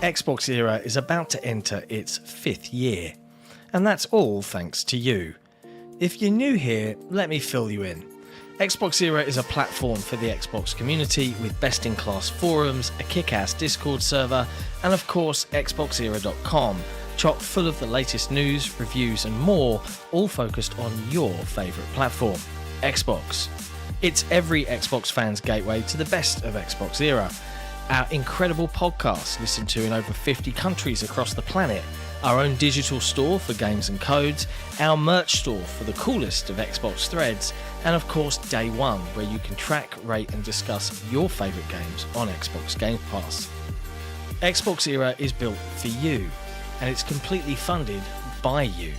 XboxEra is about to enter its 5th year, and that's all thanks to you. If you're new here, let me fill you in. XboxEra is a platform for the Xbox community with best-in-class forums, a kick-ass Discord server, and of course XboxEra.com, chock full of the latest news, reviews and more, all focused on your favourite platform, Xbox. It's every Xbox fan's gateway to the best of XboxEra. Our incredible podcasts listened to in over 50 countries across the planet, our own digital store for games and codes, our merch store for the coolest of Xbox threads, and of course Dayone, where you can track, rate and discuss your favourite games on Xbox Game Pass. XboxEra is built for you, and it's completely funded by you.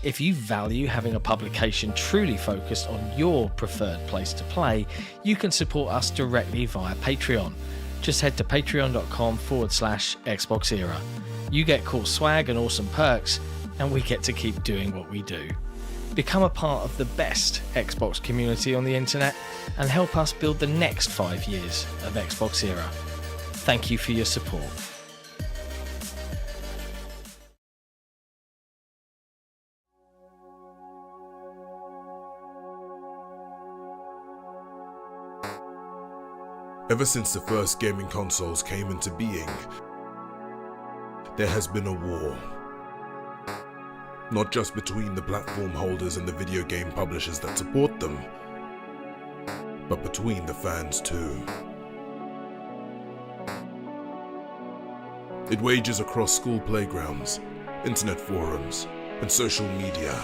If you value having a publication truly focused on your preferred place to play, you can support us directly via Patreon. Just head to patreon.com/XboxEra. You get cool swag and awesome perks, and we get to keep doing what we do. Become a part of the best Xbox community on the internet and help us build the next 5 years of XboxEra. Thank you for your support. Ever since the first gaming consoles came into being, there has been a war. Not just between the platform holders and the video game publishers that support them, but between the fans too. It wages across school playgrounds, internet forums, and social media.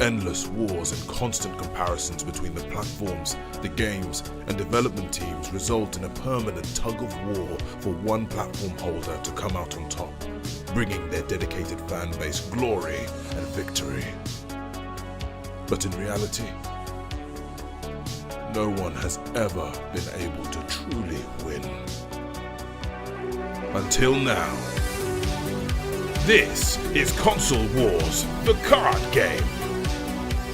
Endless wars and constant comparisons between the platforms, the games, and development teams result in a permanent tug of war for one platform holder to come out on top, bringing their dedicated fan base glory and victory. But in reality, no one has ever been able to truly win. Until now. This is Console Wars, the card game.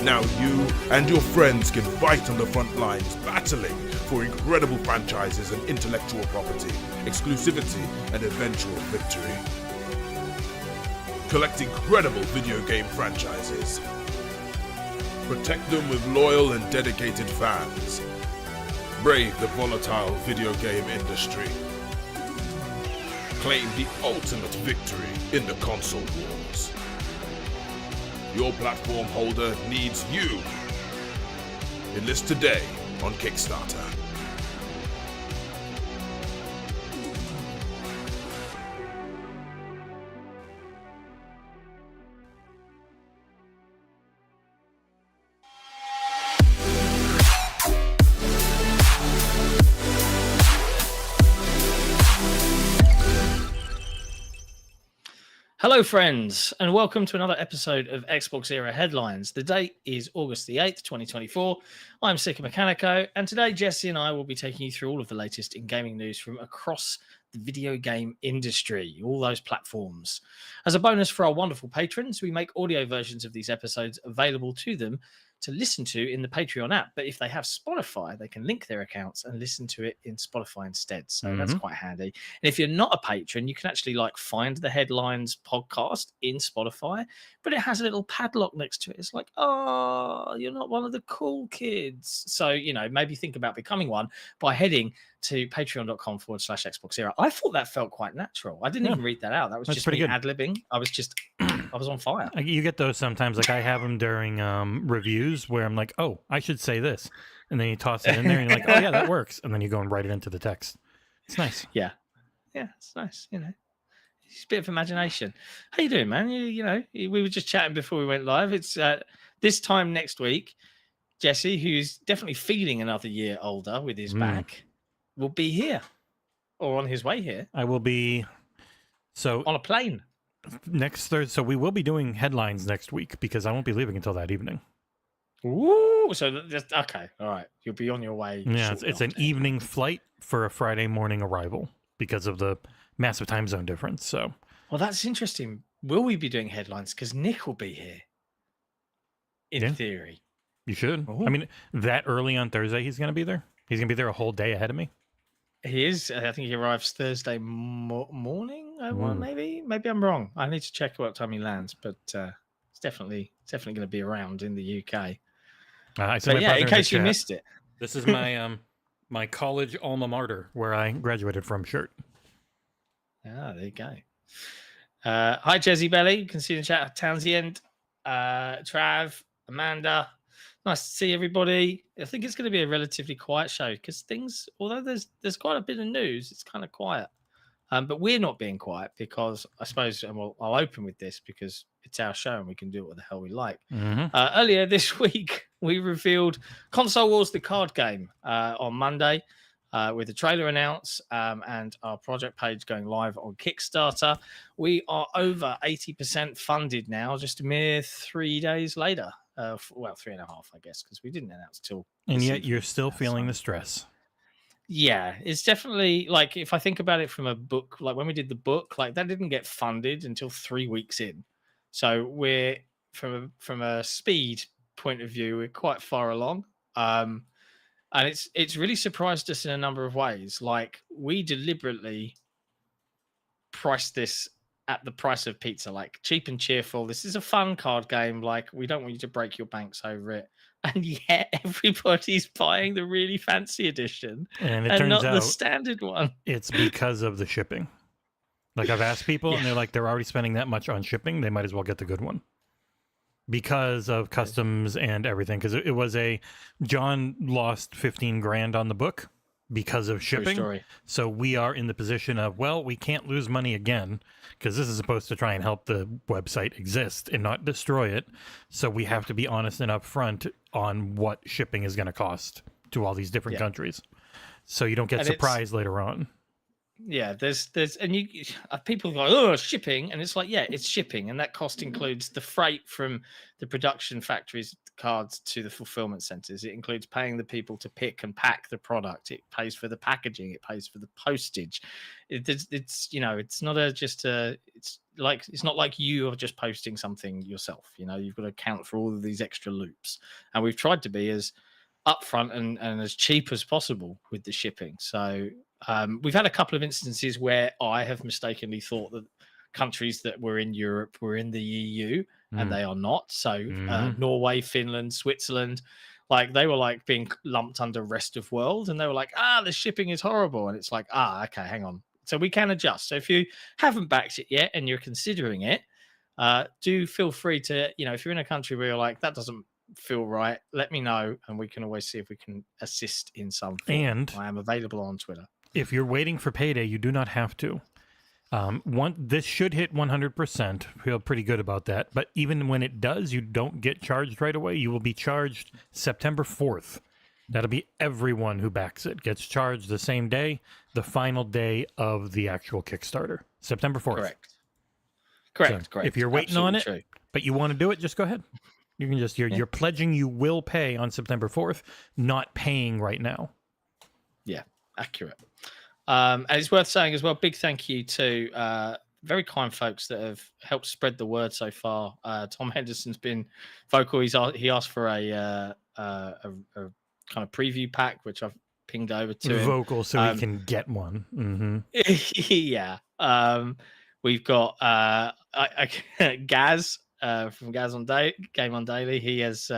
Now you and your friends can fight on the front lines, battling for incredible franchises and intellectual property, exclusivity, and eventual victory. Collect incredible video game franchises. Protect them with loyal and dedicated fans. Brave the volatile video game industry. Claim the ultimate victory in the console wars. Your platform holder needs you. Enlist today on Kickstarter. Hello friends, and welcome to another episode of XboxEra Headlines. The date is August the 8th, 2024. I'm Sika Mechanico, and today Jesse and I will be taking you through all of the latest in gaming news from across the video game industry, all those platforms. As a bonus for our wonderful patrons, we make audio versions of these episodes available to them to listen to in the Patreon app. But if they have Spotify, they can link their accounts and listen to it in Spotify instead. So that's quite handy. And if you're not a patron, you can actually find the Headlines podcast in Spotify, but it has a little padlock next to it. It's like, oh, you're not one of the cool kids. So, maybe think about becoming one by heading to patreon.com/XboxEra. I thought that felt quite natural. I didn't even read that out. That was just me ad-libbing. I was on fire. You get those sometimes. Like I have them during reviews where I'm like, oh, I should say this. And then you toss it in there and you're like, oh, yeah, that works. And then you go and write it into the text. It's nice. Yeah. Yeah, it's nice. It's a bit of imagination. How you doing, man? We were just chatting before we went live. It's this time next week, Jesse, who's definitely feeling another year older with his back, will be here or on his way here. I will be on a plane. Next Thursday, so we will be doing Headlines next week because I won't be leaving until that evening. Ooh, so that's okay. All right, you'll be on your way. Yeah, it's an evening flight for a Friday morning arrival because of the massive time zone difference. So, well, that's interesting. Will we be doing Headlines? Because Nick will be here. In theory, you should. Ooh. I mean, that early on Thursday, he's going to be there. He's going to be there a whole day ahead of me. He is. I think he arrives Thursday morning. Maybe I'm wrong. I need to check what time he lands, but it's definitely going to be around in the UK. I see But my yeah, brother in in the case you chat. missed it, This is my my college alma mater where I graduated from shirt. there you go. Hi, Jesse Belly. You can see in the chat Townsend, Trav, Amanda. Nice to see everybody. I think it's going to be a relatively quiet show because things, although there's quite a bit of news, it's kind of quiet. But we're not being quiet because I suppose, and I'll open with this because it's our show and we can do what the hell we like. Earlier this week, we revealed Console Wars, the card game, on Monday. With the trailer announced and our project page going live on Kickstarter. We are over 80% funded now, just a mere 3 days later. 3.5, I guess, because we didn't announce till. And yet you're still feeling the stress. Yeah, it's definitely like if I think about it from a book, like when we did the book, like that didn't get funded until 3 weeks in. So we're from a speed point of view, we're quite far along. And it's really surprised us in a number of ways. Like we deliberately priced this at the price of pizza, like cheap and cheerful. This is a fun card game. Like we don't want you to break your banks over it. And yet everybody's buying the really fancy edition and it turns out the standard one. It's because of the shipping. Like I've asked people and they're like, they're already spending that much on shipping. They might as well get the good one. Because of customs and everything, because it was John lost 15 grand on the book because of shipping. So we are in the position of, well, we can't lose money again because this is supposed to try and help the website exist and not destroy it. So we have to be honest and upfront on what shipping is going to cost to all these different countries, so you don't get surprised later on. Yeah, there's and you people go, oh, shipping, and it's like, yeah, it's shipping, and that cost includes the freight from the production factories cards to the fulfillment centers. It includes paying the people to pick and pack the product. It pays for the packaging. It pays for the postage. It's it's not it's not like you are just posting something yourself. You've got to account for all of these extra loops, and we've tried to be as upfront and as cheap as possible with the shipping. So we've had a couple of instances where I have mistakenly thought that countries that were in Europe were in the EU and they are not. So Norway, Finland, Switzerland, like they were like being lumped under rest of world, and they were like, the shipping is horrible. And it's like, okay, hang on. So we can adjust. So if you haven't backed it yet and you're considering it, do feel free to, if you're in a country where you're like, that doesn't feel right, let me know, and we can always see if we can assist in some form. And I am available on Twitter. If you're waiting for payday, you do not have to. This should hit 100%. Feel pretty good about that. But even when it does, you don't get charged right away. You will be charged September 4th. That'll be everyone who backs it gets charged the same day, the final day of the actual Kickstarter, September 4th. Correct. If you're waiting on it, but you want to do it, just go ahead. You can just you're pledging you will pay on September 4th, not paying right now. Yeah, accurate. And it's worth saying as well, big thank you to very kind folks that have helped spread the word so far. Tom Henderson's been vocal. He asked for a kind of preview pack, which I've pinged over to him. Vocal so he can get one. Mm-hmm. Yeah. We've got Gaz from Gaz on Game on Daily. He has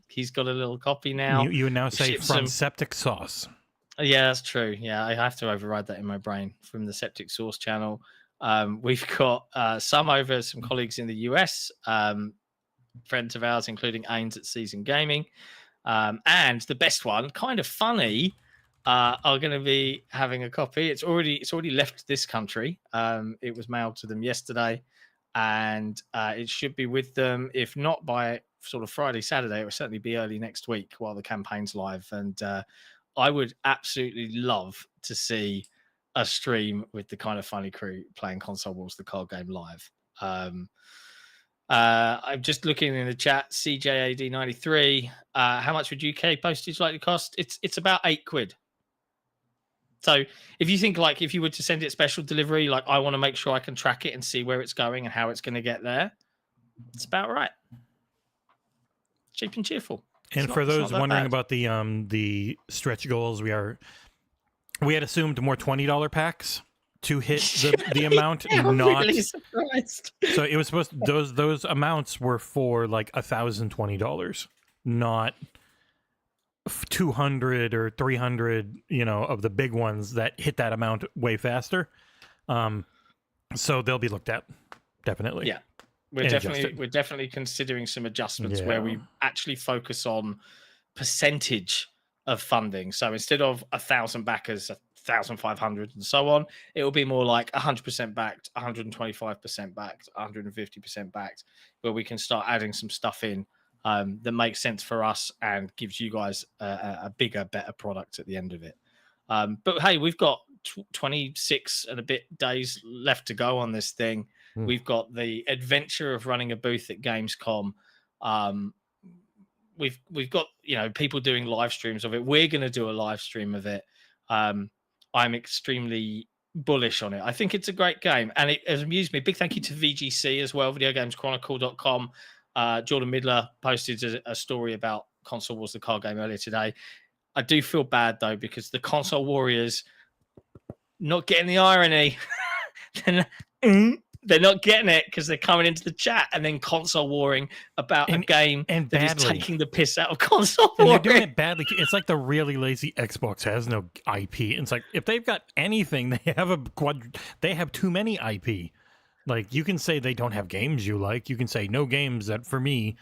he's got a little copy now. You now say from Septic Sauce. Yeah, that's true. Yeah, I have to override that in my brain from the Septic Sauce channel. We've got some colleagues in the US, friends of ours, including Ains at Season Gaming. And the best one, kind of funny, are going to be having a copy. It's already left this country. It was mailed to them yesterday, and it should be with them. If not by sort of Friday, Saturday, it will certainly be early next week while the campaign's live. And I would absolutely love to see a stream with the Kind of Funny crew playing Console Wars, the card game, live. I'm just looking in the chat. CJAD93. How much would UK postage likely cost? It's about £8. So if you think like if you were to send it special delivery, like I want to make sure I can track it and see where it's going and how it's going to get there, it's about right. Cheap and cheerful. And for those wondering about the stretch goals, we are We had assumed more $20 packs to hit the amount. I'm not really surprised. So it was supposed those amounts were for like $1,020, not 200 or 300, of the big ones that hit that amount way faster. So they'll be looked at, definitely. Yeah, we're definitely considering some adjustments where we actually focus on percentage of funding. So instead of 1,000 backers, 1,500 and so on, it will be more like 100% backed, 125% backed, 150% backed, where we can start adding some stuff in that makes sense for us and gives you guys a bigger, better product at the end of it. But hey, we've got 26 and a bit days left to go on this thing. We've got the adventure of running a booth at Gamescom. We've got people doing live streams of it. We're going to do a live stream of it. I'm extremely bullish on it. I think it's a great game, and it has amused me. Big thank you to VGC as well, videogameschronicle.com. Jordan Midler posted a story about Console Wars, the card game, earlier today. I do feel bad, though, because the console warriors not getting the irony. They're not getting it because they're coming into the chat and then console warring about a game that is taking the piss out of console warring. And they're doing it badly. It's like the really lazy Xbox has no IP. It's like if they've got anything, they have too many IP. Like you can say they don't have games you like. You can say no games that for me,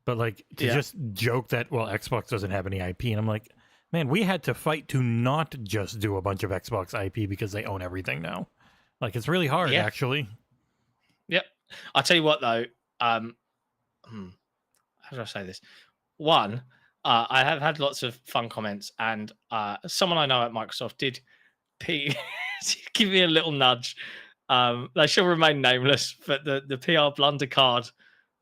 but like to just joke that Xbox doesn't have any IP, and I'm like, man, we had to fight to not just do a bunch of Xbox IP because they own everything now. Like it's really hard, actually. Yep. I'll tell you what, though. How do I say this? One, I have had lots of fun comments, and someone I know at Microsoft did give me a little nudge. They shall remain nameless, but the PR blunder card,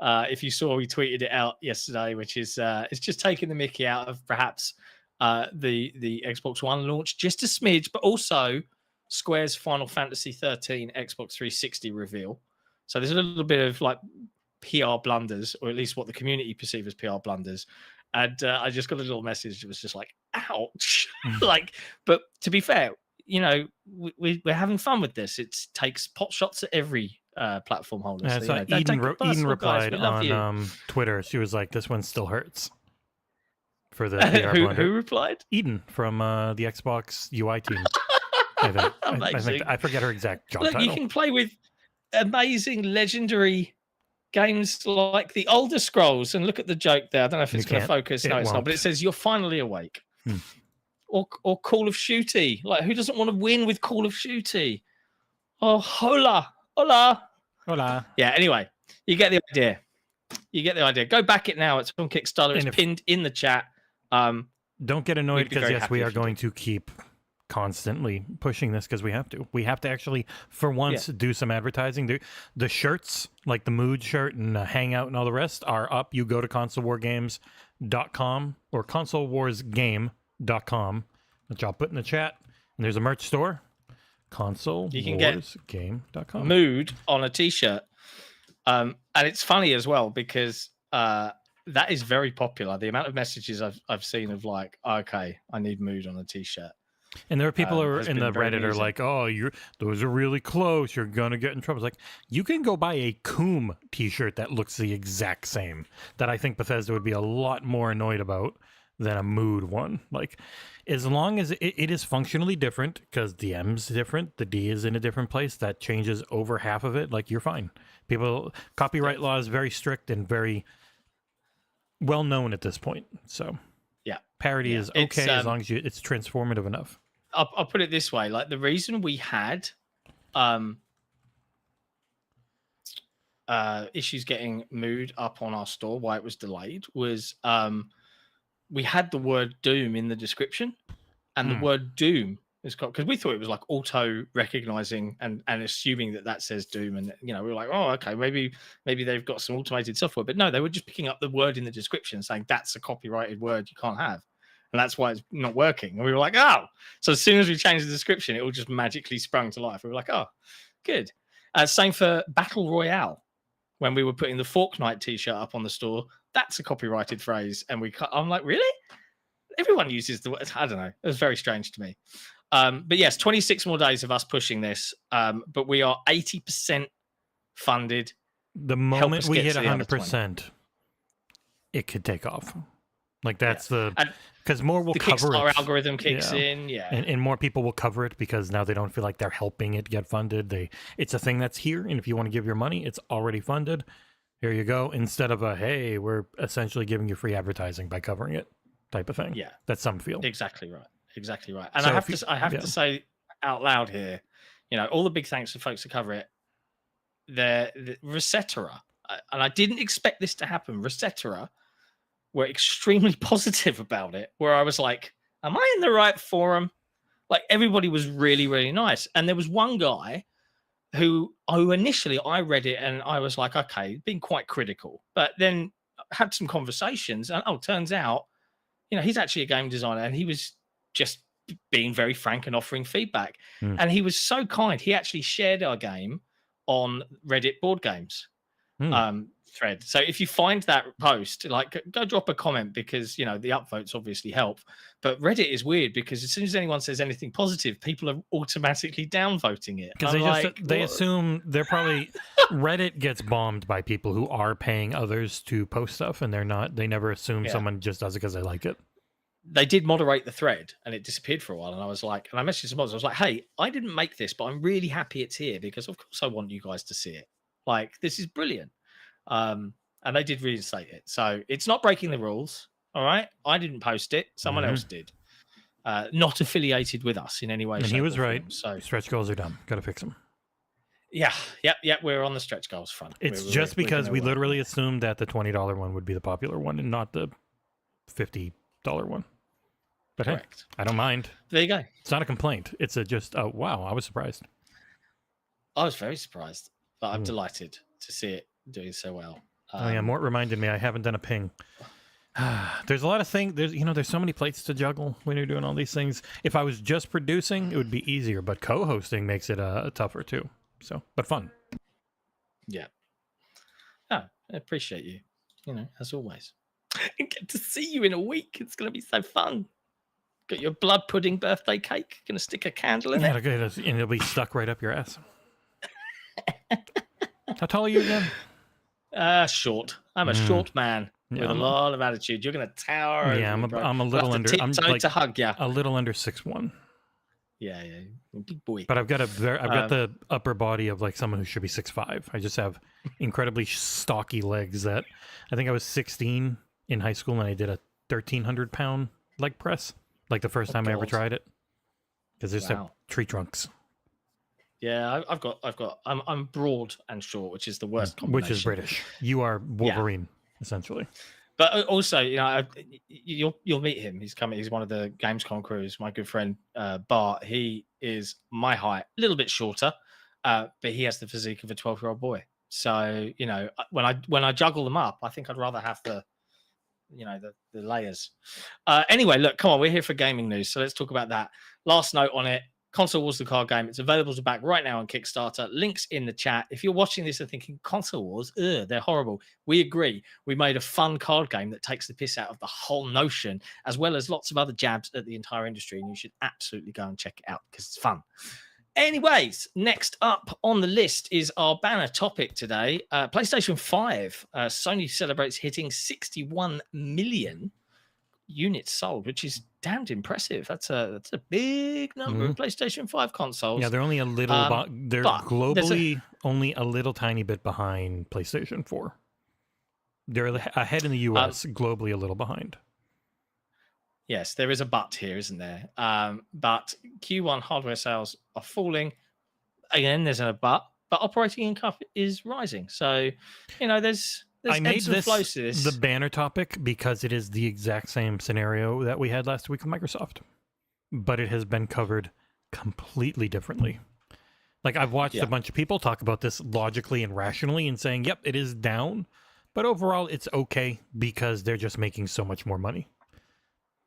if you saw, we tweeted it out yesterday, which is it's just taking the mickey out of perhaps the Xbox One launch just a smidge, but also Square's Final Fantasy 13 Xbox 360 reveal. So there's a little bit of like PR blunders, or at least what the community perceive as PR blunders. And I just got a little message that was just like, ouch. But to be fair, we're having fun with this. It takes pot shots at every platform holder. Yeah, so Eden replied on Twitter. She was like, this one still hurts. For the PR blunder. Who replied? Eden from the Xbox UI team. I forget her exact job title. You can play with amazing, legendary games like the Elder Scrolls, and look at the joke there. I don't know if it's going to focus. No, it's not. But it says you're finally awake. Or Call of Duty. Like, who doesn't want to win with Call of Duty? Oh, hola. Yeah. Anyway, you get the idea. Go back it now. It's on Kickstarter. It's pinned in the chat. Don't get annoyed because yes, we are going to keep constantly pushing this because we have to. We have to actually, for once, do some advertising. The shirts, like the Mood shirt and Hangout and all the rest, are up. You go to consolewargames.com or consolewarsgame.com, which I'll put in the chat. And there's a merch store, consolewarsgame.com. Mood on a t-shirt. And it's funny as well because that is very popular. The amount of messages I've seen of like, okay, I need Mood on a t-shirt. And there are people who are in the Reddit are like, oh, those are really close. You're going to get in trouble. It's like, you can go buy a Coom t-shirt that looks the exact same that I think Bethesda would be a lot more annoyed about than a Mood one. Like, as long as it is functionally different, because the M's different, the D is in a different place, that changes over half of it, like, you're fine. Copyright law is very strict and very well known at this point. So parody is okay as long as it's transformative enough. I'll put it this way: like the reason we had issues getting Mood up on our store, why it was delayed, was we had the word Doom in the description, and the word Doom is because we thought it was like auto recognizing and assuming that says Doom, and we were like, oh, okay, maybe they've got some automated software, but no, they were just picking up the word in the description saying that's a copyrighted word you can't have. And that's why it's not working. And we were like, oh. So as soon as we changed the description, it all just magically sprung to life. We were like, oh, good. Same for Battle Royale. When we were putting the Fortnite t-shirt up on the store, that's a copyrighted phrase. And I'm like, really? Everyone uses the word. I don't know. It was very strange to me. But yes, 26 more days of us pushing this. But we are 80% funded. The moment we hit 100%, it could take off. Like that's because more will cover it. Our algorithm kicks in, and more people will cover it because now they don't feel like they're helping it get funded. It's a thing that's here, and if you want to give your money, it's already funded. Here you go. Instead of hey, we're essentially giving you free advertising by covering it, type of thing. Yeah, that's some feel. Exactly right. And so I have to say out loud here, all the big thanks to folks to cover it. The Resetera, and I didn't expect this to happen. Resetera were extremely positive about it, where I was like, am I in the right forum? Like, everybody was really, really nice. And there was one guy who initially I read it and I was like, okay, being quite critical, but then had some conversations and turns out, he's actually a game designer and he was just being very frank and offering feedback. And he was so kind. He actually shared our game on Reddit Board Games thread. So if you find that post, go drop a comment because, the upvotes obviously help. But Reddit is weird because as soon as anyone says anything positive, people are automatically downvoting it. Because they assume they're probably Reddit gets bombed by people who are paying others to post stuff, and they never assume someone just does it because they like it. They did moderate the thread and it disappeared for a while. And I was like, and I messaged some others. I was like, hey, I didn't make this, but I'm really happy it's here because of course I want you guys to see it. Like, this is brilliant. And they did reinstate it. So it's not breaking the rules. All right. I didn't post it. Someone else did. Not affiliated with us in any way. And he was right. So stretch goals are dumb. Got to fix them. Yeah. We're on the stretch goals front. It's just because we literally assumed that the $20 one would be the popular one and not the $50 one. But correct. Hey, I don't mind. There you go. It's not a complaint. It's wow, I was surprised. I was very surprised, but I'm delighted to see it doing so well. Mort reminded me I haven't done a ping. There's a lot of things. There's so many plates to juggle when you're doing all these things. If I was just producing, it would be easier, but co-hosting makes it tougher too. So, but fun. Yeah. I appreciate you. As always. And get to see you in a week. It's going to be so fun. Got your blood pudding birthday cake. Going to stick a candle in it. And it'll be stuck right up your ass. How tall are you again? Short. I'm a short man with a lot of attitude. You're going to tower. Yeah, I'm a little under. I'm like to hug you. A little under 6'1". Yeah, big boy. But I've got the upper body of like someone who should be 6'5". I just have incredibly stocky legs. That I think I was 16 in high school and I did a 1,300-pound leg press. Like the first time I ever tried it, because there's have tree trunks. Yeah, I'm broad and short, which is the worst combination. Which is British. You are Wolverine, essentially. But also, you'll meet him. He's coming. He's one of the Gamescom crews. My good friend Bart. He is my height, a little bit shorter, but he has the physique of a 12-year-old boy. So when I juggle them up, I think I'd rather have the layers. Anyway, look, come on, we're here for gaming news, so let's talk about that. Last note on it: Console Wars, the card game. It's available to back right now on Kickstarter. Links in the chat. If you're watching this and thinking Console Wars, they're horrible, we agree. We made a fun card game that takes the piss out of the whole notion, as well as lots of other jabs at the entire industry, and you should absolutely go and check it out because it's fun. Anyways, next up on the list is our banner topic today. PlayStation 5. Sony celebrates hitting 61 million units sold, which is damned impressive. That's a big number of PlayStation 5 consoles. Yeah, they're only a little. They're globally only a little tiny bit behind PlayStation 4. They're ahead in the US, globally a little behind. Yes, there is a but here, isn't there? But Q1 hardware sales are falling. Again, there's a but operating income is rising. So, there's ebbs and flows to this. The banner topic because it is the exact same scenario that we had last week with Microsoft, but it has been covered completely differently. Like, I've watched a bunch of people talk about this logically and rationally and saying, yep, it is down, but overall it's okay because they're just making so much more money.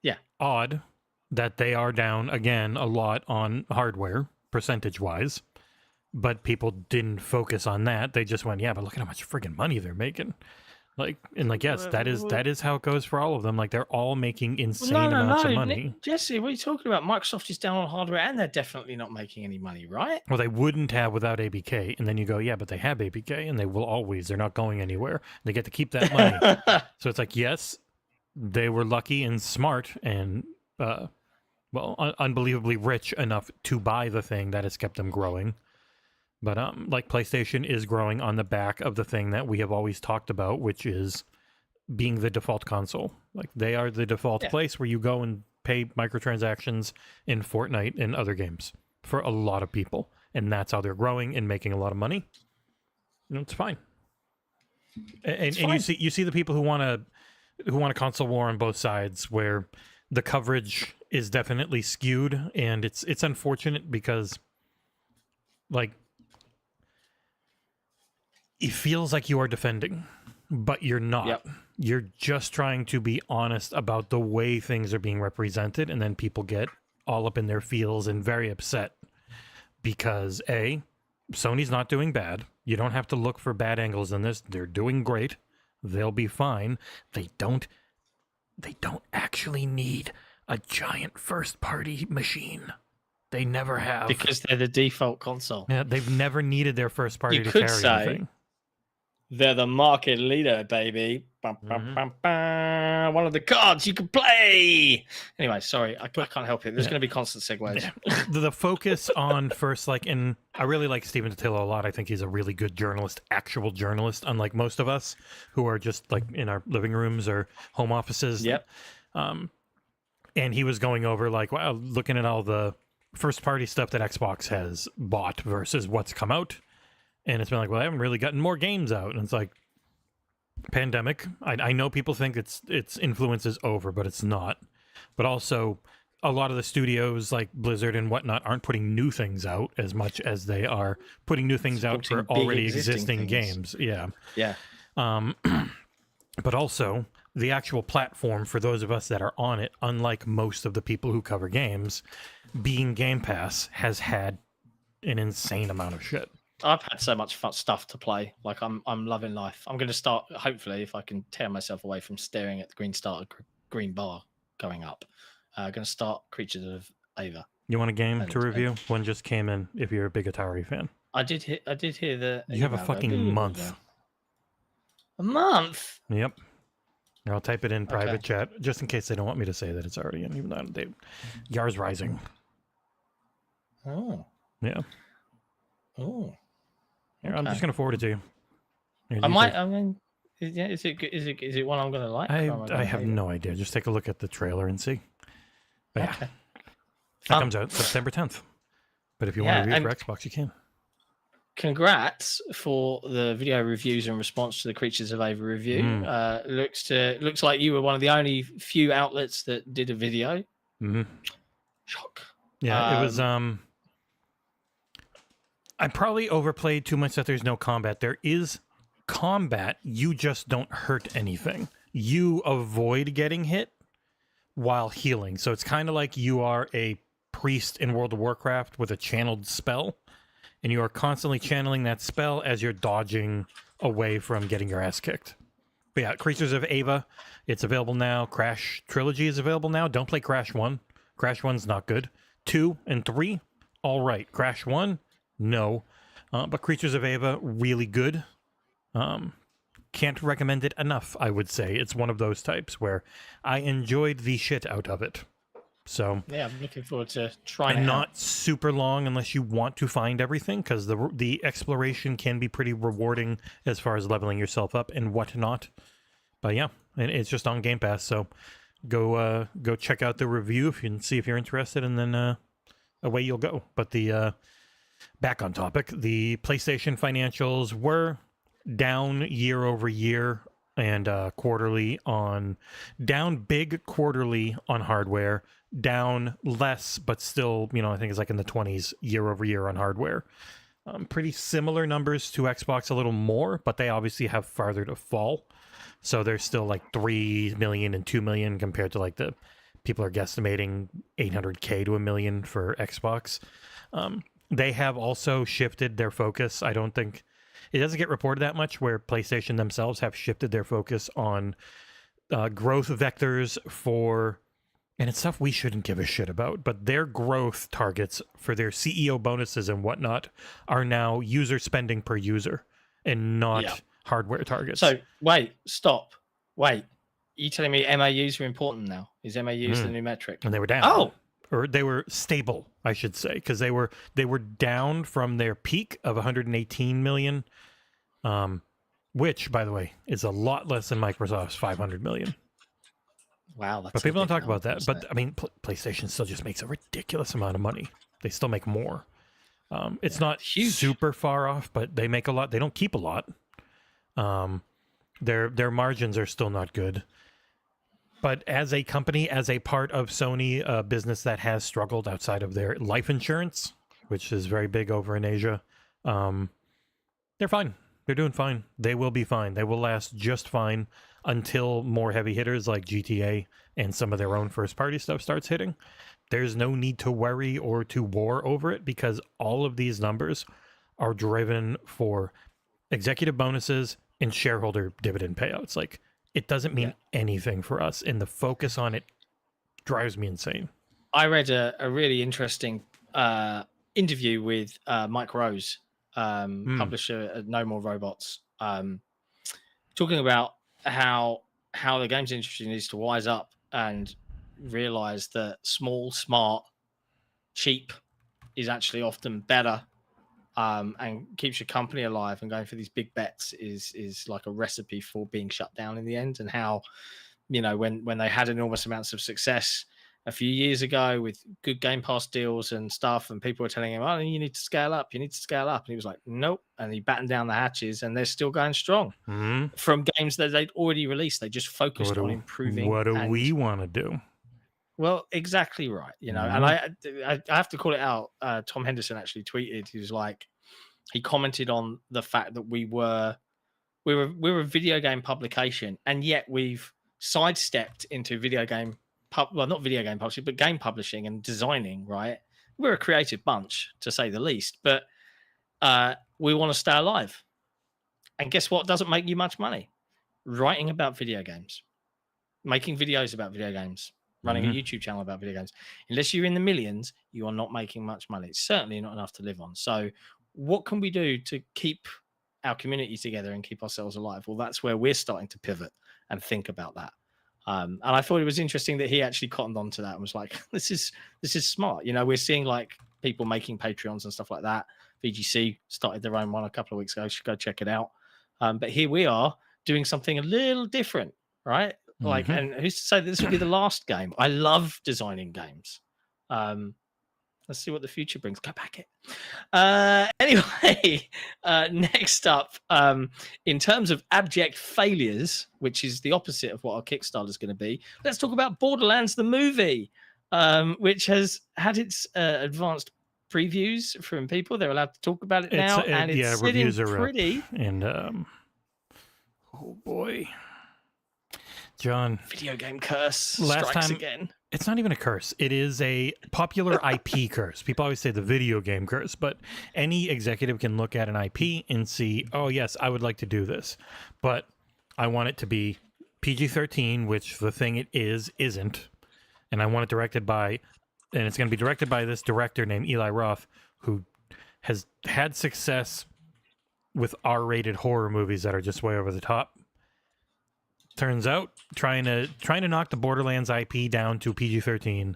Yeah. Odd that they are down again a lot on hardware percentage-wise, but people didn't focus on that. They just went, yeah, but look at how much friggin' money they're making. Yes, that is how it goes for all of them. Like, they're all making insane No, amounts of money. Jesse, what are you talking about? Microsoft is down on hardware, and they're definitely not making any money, right? Well, they wouldn't have without ABK, and then you go, yeah, but they have ABK, and they will always. They're not going anywhere. They get to keep that money. So it's like, yes, they were lucky and smart and unbelievably rich enough to buy the thing that has kept them growing. But like, PlayStation is growing on the back of the thing that we have always talked about, which is being the default console. Like, they are the default place where you go and pay microtransactions in Fortnite and other games for a lot of people, and that's how they're growing and making a lot of money. It's fine. And you see the people who want a console war on both sides, where the coverage is definitely skewed, and it's unfortunate because, like, it feels like you are defending, but you're not. Yep. You're just trying to be honest about the way things are being represented, and then people get all up in their feels and very upset because, A, Sony's not doing bad. You don't have to look for bad angles in this. They're doing great. They'll be fine. They don't actually need a giant first-party machine. They never have. Because they're the default console. Yeah, they've never needed their first-party to carry anything. They're the market leader, baby. Bum, bum, bum, bum. One of the cards you can play. Anyway, sorry, I can't help it. There's going to be constant segues. Yeah. The focus on first, and I really like Stephen Totilo a lot. I think he's a really good journalist, actual journalist, unlike most of us who are just like in our living rooms or home offices. Yep. And he was going over looking at all the first party stuff that Xbox has bought versus what's come out. And it's been like, well, I haven't really gotten more games out. And it's like, pandemic. I know people think its influence is over, but it's not. But also, a lot of the studios like Blizzard and whatnot aren't putting new things out as much as they are putting new things out for already existing games. Yeah. Yeah. But also, the actual platform for those of us that are on it, unlike most of the people who cover games, being Game Pass has had an insane amount of shit. I've had so much fun stuff to play. Like, I'm loving life. I'm going to start, hopefully, if I can tear myself away from staring at the green bar going up. I'm going to start Creatures of Ava. You want a game to review? One just came in. If you're a big Atari fan, I did hear the. You have a fucking month. A month. Yep. I'll type it in private chat just in case they don't want me to say that it's already in. Even though Yar's Rising. Oh. Yeah. Oh. Here, I'm just going to forward it to you. Here, is it one I'm going to like? I have no idea. Just take a look at the trailer and see. But yeah. That comes out September 10th. But if you want to review it for Xbox, you can. Congrats for the video reviews in response to the Creatures of Ava review. Looks like you were one of the only few outlets that did a video. Mm-hmm. Shock. Yeah, it was... I probably overplayed too much that there's no combat. There is combat. You just don't hurt anything. You avoid getting hit while healing. So it's kind of like you are a priest in World of Warcraft with a channeled spell, and you are constantly channeling that spell as you're dodging away from getting your ass kicked. But yeah, Creatures of Ava, it's available now. Crash Trilogy is available now. Don't play Crash 1. Crash 1's not good. 2 and 3, all right. Crash 1, no. But Creatures of Ava, really good. Can't recommend it enough, I would say. It's one of those types where I enjoyed the shit out of it. So yeah, I'm looking forward to trying it and out. not super long unless you want to find everything, because the exploration can be pretty rewarding as far as leveling yourself up and whatnot. But yeah, and it's just on Game Pass, so go check out the review if you can see if you're interested, and then away you'll go. But the back on topic, the PlayStation financials were down year over year and quarterly on down big quarterly on hardware, down less but still, I think it's like in the 20s year over year on hardware. Pretty similar numbers to Xbox, a little more, but they obviously have farther to fall. So there's still like 3 million and 2 million compared to like the people are guesstimating 800K to 1 million for Xbox. They have also shifted their focus. I don't think it doesn't get reported that much, where PlayStation themselves have shifted their focus on growth vectors for, and it's stuff we shouldn't give a shit about, but their growth targets for their CEO bonuses and whatnot are now user spending per user and not hardware targets. So wait, stop. Wait. You telling me MAUs are important now? Is MAUs the new metric? And they were down. Oh, or they were stable, I should say, because they were down from their peak of 118 million, which, by the way, is a lot less than Microsoft's 500 million. Wow, that's but people don't talk number, about that. But I mean, PlayStation still just makes a ridiculous amount of money. They still make more. It's not huge. Super far off, but they make a lot. They don't keep a lot. Their margins are still not good. But as a company, as a part of Sony, a business that has struggled outside of their life insurance, which is very big over in Asia, they're fine. They're doing fine. They will be fine. They will last just fine until more heavy hitters like GTA and some of their own first-party stuff starts hitting. There's no need to worry or to war over it, because all of these numbers are driven for executive bonuses and shareholder dividend payouts. Like, it doesn't mean anything for us, and the focus on it drives me insane. I read a really interesting interview with Mike Rose, publisher at No More Robots, talking about how the games industry needs to wise up and realize that small, smart, cheap is actually often better, and keeps your company alive, and going for these big bets is like a recipe for being shut down in the end. And how, you know, when they had enormous amounts of success a few years ago with good Game Pass deals and stuff, and people were telling him, oh, you need to scale up, and he was like, nope, and he battened down the hatches, and they're still going strong from games that they'd already released. They just focused on improving. What do we want to do? Well, exactly right. You know, and I have to call it out. Tom Henderson actually tweeted. He was like, he commented on the fact that we're a video game publication, and yet we've sidestepped into video game not video game publishing, but game publishing and designing. Right, we're a creative bunch, to say the least, but we want to stay alive. And guess what? Doesn't make you much money. Writing about video games, making videos about video games, running a YouTube channel about video games. Unless you're in the millions, you are not making much money. It's certainly not enough to live on. So what can we do to keep our community together and keep ourselves alive? Well, that's where we're starting to pivot and think about that. And I thought it was interesting that he actually cottoned on to that and was like, this is smart. You know, we're seeing like people making Patreons and stuff like that. VGC started their own one a couple of weeks ago. You should go check it out. But here we are doing something a little different, right? Like, and who's to say that this will be the last game? I love designing games. Let's see what the future brings. Go back it. Anyway, next up, in terms of abject failures, which is the opposite of what our Kickstarter is going to be, let's talk about Borderlands the movie, which has had its advanced previews from people. They're allowed to talk about it now, and it's reviews are pretty. Up. And oh boy. John, video game curse last strikes time again. It's not even a curse. It is a popular IP curse. People always say the video game curse, but any executive can look at an IP and see, oh yes, I would like to do this, but I want it to be PG-13, which the thing it isn't, and I want it directed by, and it's going to be directed by this director named Eli Roth, who has had success with R-rated horror movies that are just way over the top. Turns out, trying to knock the Borderlands IP down to PG-13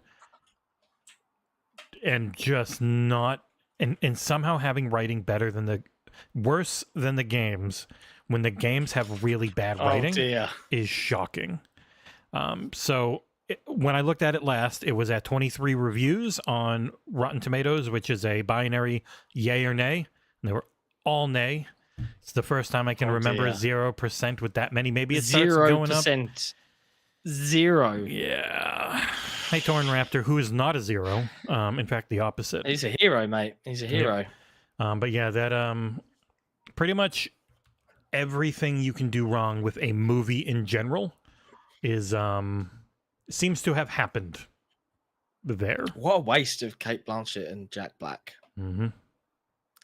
and just not, and somehow having writing worse than the games, when the games have really bad writing, is shocking. When I looked at it last, it was at 23 reviews on Rotten Tomatoes, which is a binary yay or nay, and they were all nay. It's the first time I can remember 0% with that many. Maybe it starts 0%. going up. 0. Yeah. Hey, Torn Raptor, who is not a 0. In fact, the opposite. He's a hero, mate. He's a hero. Yeah. But yeah, that pretty much everything you can do wrong with a movie in general is seems to have happened there. What a waste of Kate Blanchett and Jack Black.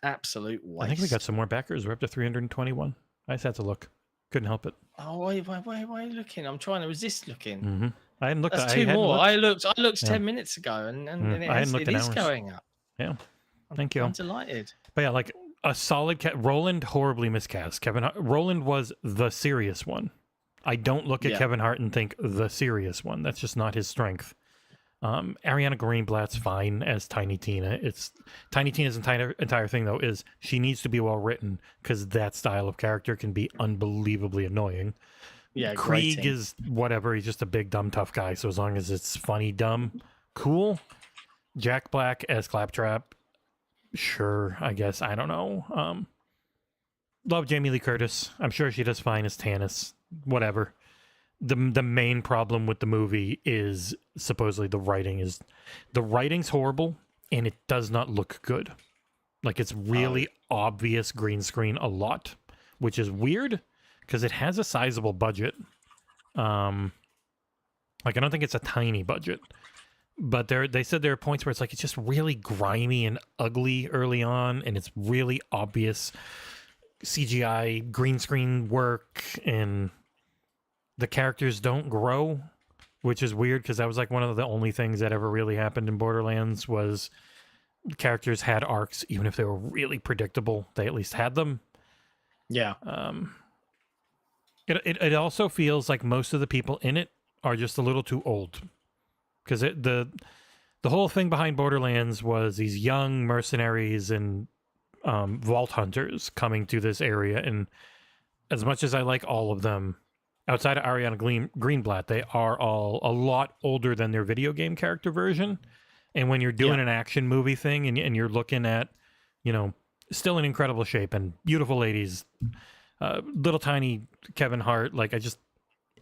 Absolute waste. I think we got some more backers. We're up to 321. I just had to look. Couldn't help it. Oh, why are you looking? I'm trying to resist looking. Mm-hmm. I hadn't looked. That's two more. I looked Yeah. 10 minutes ago, and it is hours. going up. Yeah. Thank you. I'm delighted. But yeah, like a solid Roland, horribly miscast. Kevin Roland was the serious one. I don't look at Kevin Hart and think the serious one. That's just not his strength. Ariana Greenblatt's fine as Tiny Tina. It's Tiny Tina's entire thing though is she needs to be well written because that style of character can be unbelievably annoying. Yeah, Krieg grating. is whatever. He's just a big dumb tough guy. So as long as it's funny, dumb, cool. Jack Black as Claptrap, sure. I guess I don't know. Love Jamie Lee Curtis. I'm sure she does fine as Tannis. Whatever. The main problem with the movie is supposedly the writing's horrible and it does not look good. Like it's really obvious green screen a lot, which is weird because it has a sizable budget. Like I don't think it's a tiny budget, but they said there are points where it's like it's just really grimy and ugly early on, and it's really obvious CGI green screen work and the characters don't grow, which is weird because that was like one of the only things that ever really happened in Borderlands was characters had arcs, even if they were really predictable. They at least had them. Yeah. It also feels like most of the people in it are just a little too old because the whole thing behind Borderlands was these young mercenaries and vault hunters coming to this area, and as much as I like all of them, outside of Ariana Greenblatt, they are all a lot older than their video game character version. And when you're doing an action movie thing and you're looking at, still in incredible shape and beautiful ladies, little tiny Kevin Hart, like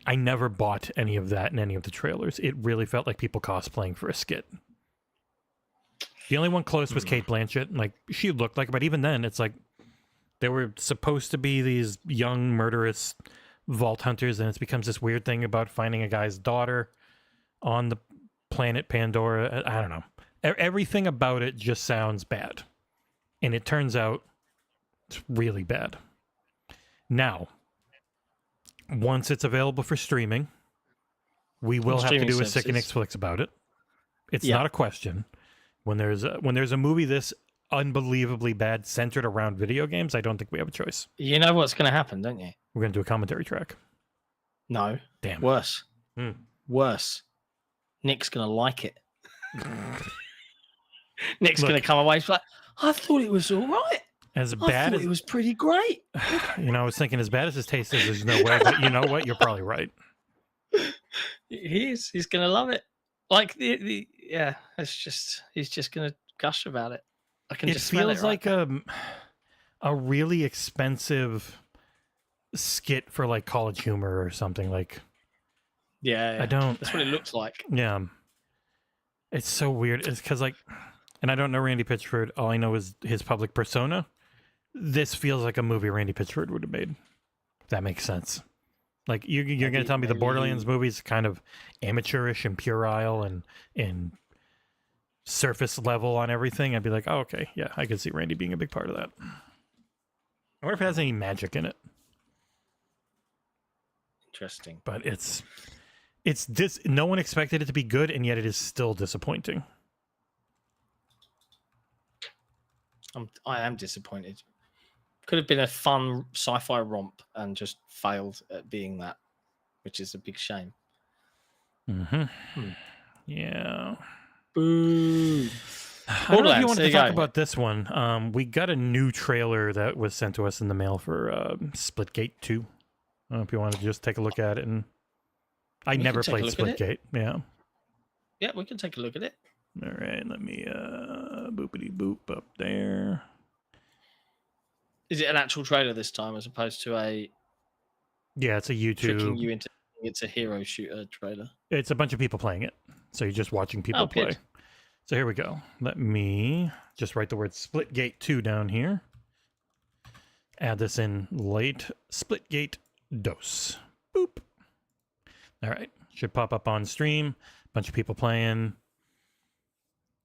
I never bought any of that in any of the trailers. It really felt like people cosplaying for a skit. The only one close was Cate Blanchett. Like she looked like, but even then it's like they were supposed to be these young murderous vault hunters, and it becomes this weird thing about finding a guy's daughter on the planet Pandora. I don't know. Everything about it just sounds bad. And it turns out it's really bad. Now, once it's available for streaming, we will have to do a Sick and Flicks about it. It's not a question. When there's a movie this unbelievably bad centered around video games, I don't think we have a choice. You know what's going to happen, don't you? We're going to do a commentary track. No. Damn. Worse. Worse. Nick's going to like it. Nick's going to come away like, I thought it was all right. As bad as it was pretty great. I was thinking as bad as his taste is, there's no way. But you know what? You're probably right. He is. He's going to love it. Like it's just he's just going to gush about it. I can just smell it. It feels like a really expensive skit for like College Humor or something. Like I don't. That's what it looks like. Yeah, it's so weird. It's because and I don't know Randy Pitchford. All I know is his public persona. This feels like a movie Randy Pitchford would have made. If that makes sense. Like you're going to tell me the Borderlands movie's kind of amateurish and puerile and surface level on everything. I'd be like, oh, okay, yeah, I could see Randy being a big part of that. I wonder if it has any magic in it. Interesting. But it's no one expected it to be good, and yet it is still disappointing. I am disappointed. Could have been a fun sci-fi romp and just failed at being that, which is a big shame. Yeah. Boo. I don't know if you wanted to talk about this one. We got a new trailer that was sent to us in the mail for Splitgate 2. I don't know if you want to just take a look at it. And I never played Splitgate. Yeah. Yeah, we can take a look at it. All right, let me boopity boop up there. Is it an actual trailer this time as opposed to a... Yeah, it's a YouTube... Tricking you into it's a hero shooter trailer. It's a bunch of people playing it. So you're just watching people play. Good. So here we go. Let me just write the word Splitgate 2 down here. Add this in late. Splitgate dose. Boop. All right. Should pop up on stream. Bunch of people playing.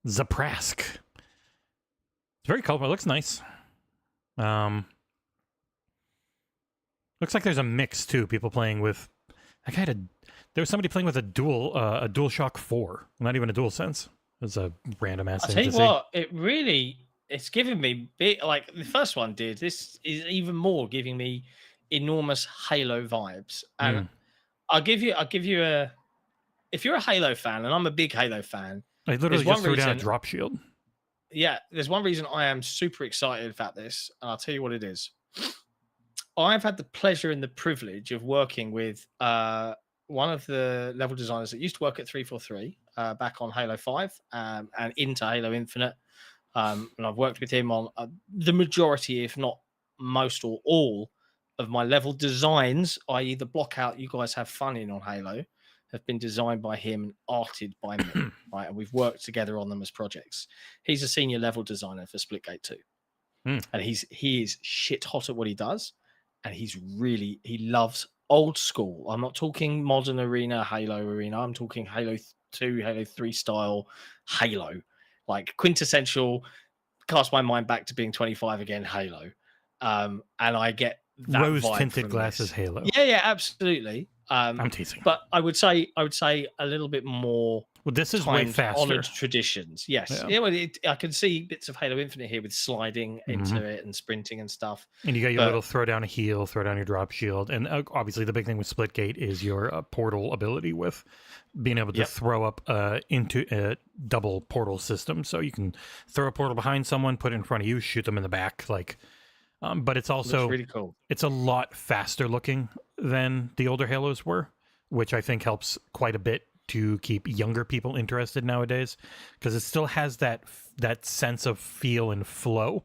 Zaprask. It's very colorful. It looks nice. Looks like there's a mix too. People playing with. There was somebody playing with a DualShock 4, not even a DualSense. It's a random ass. I'll tell you what, it's giving me like the first one did. This is even more giving me enormous Halo vibes. And I'll give you a. If you're a Halo fan, and I'm a big Halo fan, I literally just threw down a drop shield. Yeah, there's one reason I am super excited about this, and I'll tell you what it is. I've had the pleasure and the privilege of working with one of the level designers that used to work at 343 back on Halo 5 and into Halo Infinite. And I've worked with him on the majority, if not most or all, of my level designs, i.e. the block out you guys have fun in on Halo, have been designed by him and arted by me, right? And we've worked together on them as projects. He's a senior level designer for Splitgate 2. And he is shit hot at what he does. And he loves old school. I'm not talking modern arena, Halo arena. I'm talking Halo 2, Halo 3 style Halo. Like quintessential, cast my mind back to being 25 again, Halo. And I get that rose-tinted glasses Halo. Yeah, absolutely. I'm teasing. But I would say a little bit more. Well, this is way faster. Honored traditions, yes. Yeah, well, I can see bits of Halo Infinite here with sliding into it and sprinting and stuff. And you got your little throw down a heal, throw down your drop shield, and obviously the big thing with Splitgate is your portal ability with being able to throw up into a double portal system. So you can throw a portal behind someone, put it in front of you, shoot them in the back, like. But it's also really cool. It's a lot faster looking than the older Halos were, which I think helps quite a bit to keep younger people interested nowadays, because it still has that sense of feel and flow,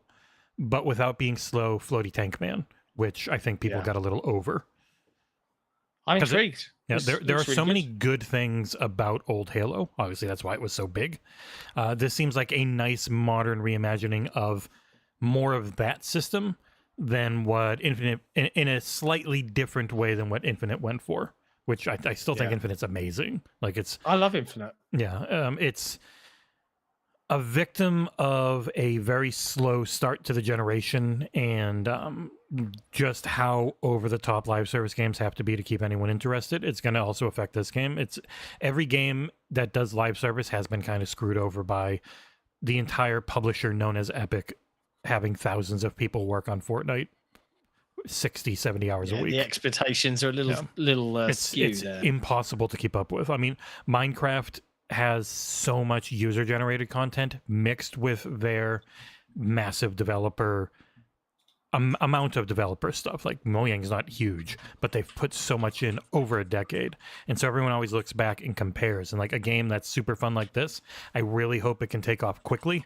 but without being slow, floaty tank man, which I think people got a little over. I'm intrigued. There are so many good things about old Halo. Obviously, that's why it was so big. This seems like a nice modern reimagining of more of that system than what Infinite, in a slightly different way than what Infinite went for, which I still think Infinite's amazing. Like I love Infinite. Yeah, it's a victim of a very slow start to the generation and just how over the top live service games have to be to keep anyone interested. It's going to also affect this game. It's every game that does live service has been kind of screwed over by the entire publisher known as Epic having thousands of people work on Fortnite 60, 70 hours a week. The expectations are a little skewed. It's impossible to keep up with. I mean, Minecraft has so much user-generated content mixed with their massive developer amount of developer stuff. Like Mojang's not huge, but they've put so much in over a decade. And so everyone always looks back and compares. And like a game that's super fun like this, I really hope it can take off quickly,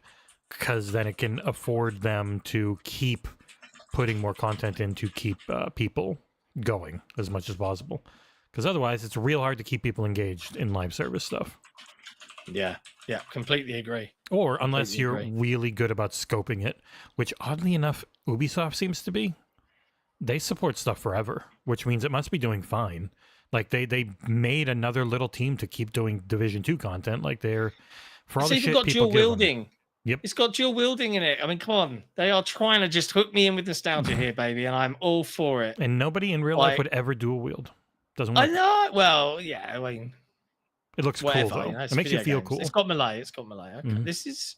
because then it can afford them to keep putting more content in to keep people going as much as possible. Because otherwise, it's real hard to keep people engaged in live service stuff. Yeah, completely agree. Or unless you're really good about scoping it, which oddly enough, Ubisoft seems to be. They support stuff forever, which means it must be doing fine. Like they made another little team to keep doing Division 2 content. Like they're for all the shit got people dual wielding. Yep. It's got dual wielding in it. I mean, come on. They are trying to just hook me in with nostalgia here, baby, and I'm all for it. And nobody in real life would ever dual wield. Doesn't work. I know. Well, yeah. I mean, it looks cool, though. It makes you feel cool. It's got melee. Okay. This is...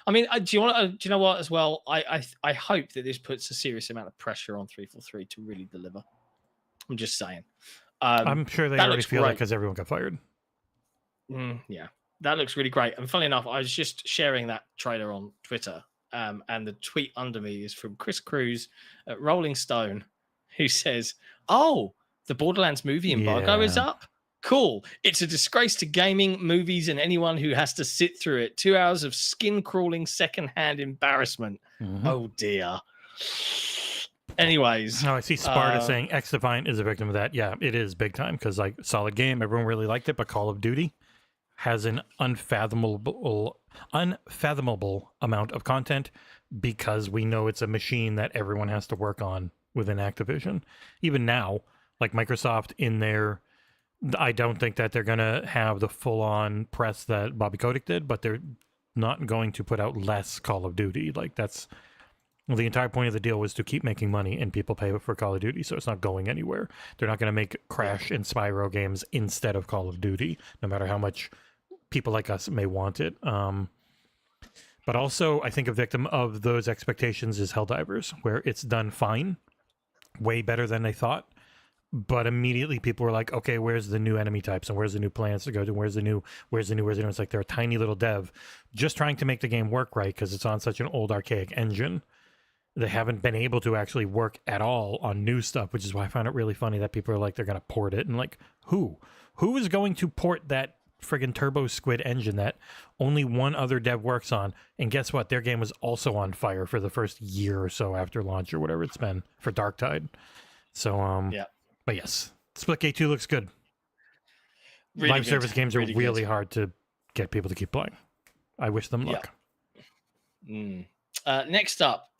I mean, do you know what, as well? I hope that this puts a serious amount of pressure on 343 to really deliver. I'm just saying. I'm sure they already feel that because everyone got fired. Yeah. That looks really great. And funnily enough, I was just sharing that trailer on Twitter. And the tweet under me is from Chris Cruz at Rolling Stone, who says, "Oh, the Borderlands movie embargo is up. Cool. It's a disgrace to gaming, movies, and anyone who has to sit through it. 2 hours of skin-crawling secondhand embarrassment." Oh, dear. Anyways. I see Sparta saying X-Defiant is a victim of that. Yeah, it is big time because, like, solid game. Everyone really liked it, but Call of Duty has an unfathomable amount of content because we know it's a machine that everyone has to work on within Activision. Even now, like Microsoft in their... I don't think that they're going to have the full-on press that Bobby Kotick did, but they're not going to put out less Call of Duty. Like, that's Well, the entire point of the deal was to keep making money, and people pay for Call of Duty, so it's not going anywhere. They're not going to make Crash and Spyro games instead of Call of Duty, no matter how much people like us may want it. But also, I think a victim of those expectations is Helldivers, where it's done fine, way better than they thought. But immediately people were like, okay, where's the new enemy types and where's the new plans to go to? Where's the new? It's like they're a tiny little dev just trying to make the game work right because it's on such an old archaic engine. They haven't been able to actually work at all on new stuff, which is why I find it really funny that people are like, they're going to port it. And like, who is going to port that friggin' Turbo Squid engine that only one other dev works on? And guess what? Their game was also on fire for the first year or so after launch or whatever it's been for Darktide. So, yeah. But yes, Splitgate 2 looks good. Really Live good. service games are really good. hard to get people to keep playing. I wish them luck. Yeah. Next up,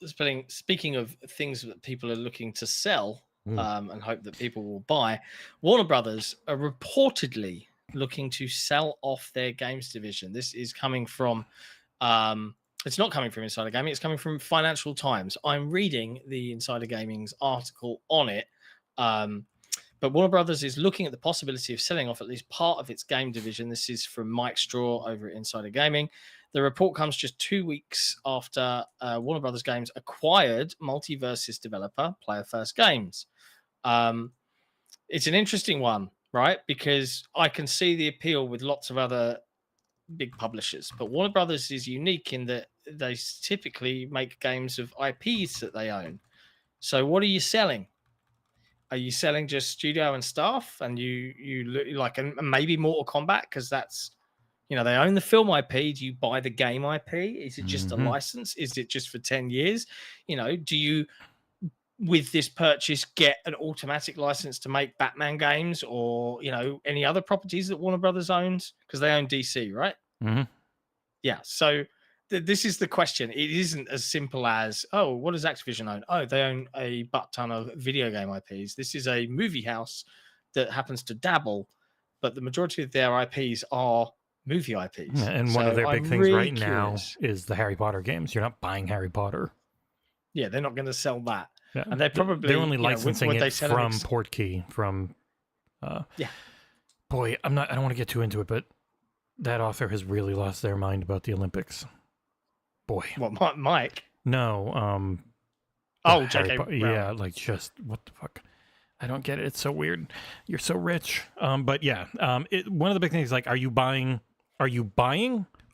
speaking of things that people are looking to sell and hope that people will buy, Warner Brothers are reportedly looking to sell off their games division. This is coming from, it's not coming from Insider Gaming, it's coming from Financial Times. I'm reading the Insider Gaming's article on it. But Warner Brothers is looking at the possibility of selling off at least part of its game division. This is from Mike Straw over at Insider Gaming. The report comes just 2 weeks after Warner Brothers Games acquired Multiversus developer Player First Games. It's an interesting one, right? Because I can see the appeal with lots of other big publishers, but Warner Brothers is unique in that they typically make games of IPs that they own. So what are you selling? Are you selling just studio and staff, and you like, and maybe Mortal Kombat because that's, you know, they own the film IP. Do you buy the game IP? Is it just a license? Is it just for 10 years? You know, do you, with this purchase, get an automatic license to make Batman games or, you know, any other properties that Warner Brothers owns? Because they own DC, right? Mm-hmm. Yeah. So this is the question. It isn't as simple as, oh, what does Activision own? Oh, they own a butt ton of video game IPs. This is a movie house that happens to dabble, but the majority of their IPs are movie IPs. Yeah, and one of their big things right now is the Harry Potter games. You're not buying Harry Potter. Yeah, they're not going to sell that. Yeah. And they're only licensing it from Portkey. From yeah. Boy, I don't want to get too into it, but that author has really lost their mind about the Olympics. Boy. What, Mike? No, J.K. Yeah, like just what the fuck? I don't get it. It's so weird. You're so rich. But yeah, one of the big things is like, are you buying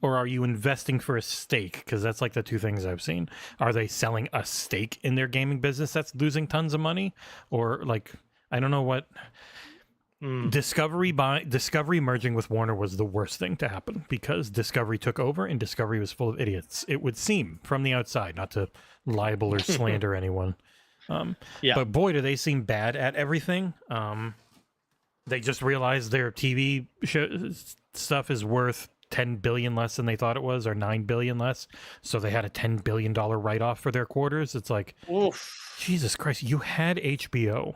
or are you investing for a stake? Because that's like the two things I've seen. Are they selling a stake in their gaming business that's losing tons of money? Or like, I don't know what. Discovery merging with Warner was the worst thing to happen because Discovery took over and Discovery was full of idiots. It would seem from the outside, not to libel or slander anyone. But boy, do they seem bad at everything. They just realized their TV stuff is worth $10 billion less than they thought it was, or $9 billion less. So they had a $10 billion write-off for their quarters. It's like, oof. Jesus Christ, you had HBO.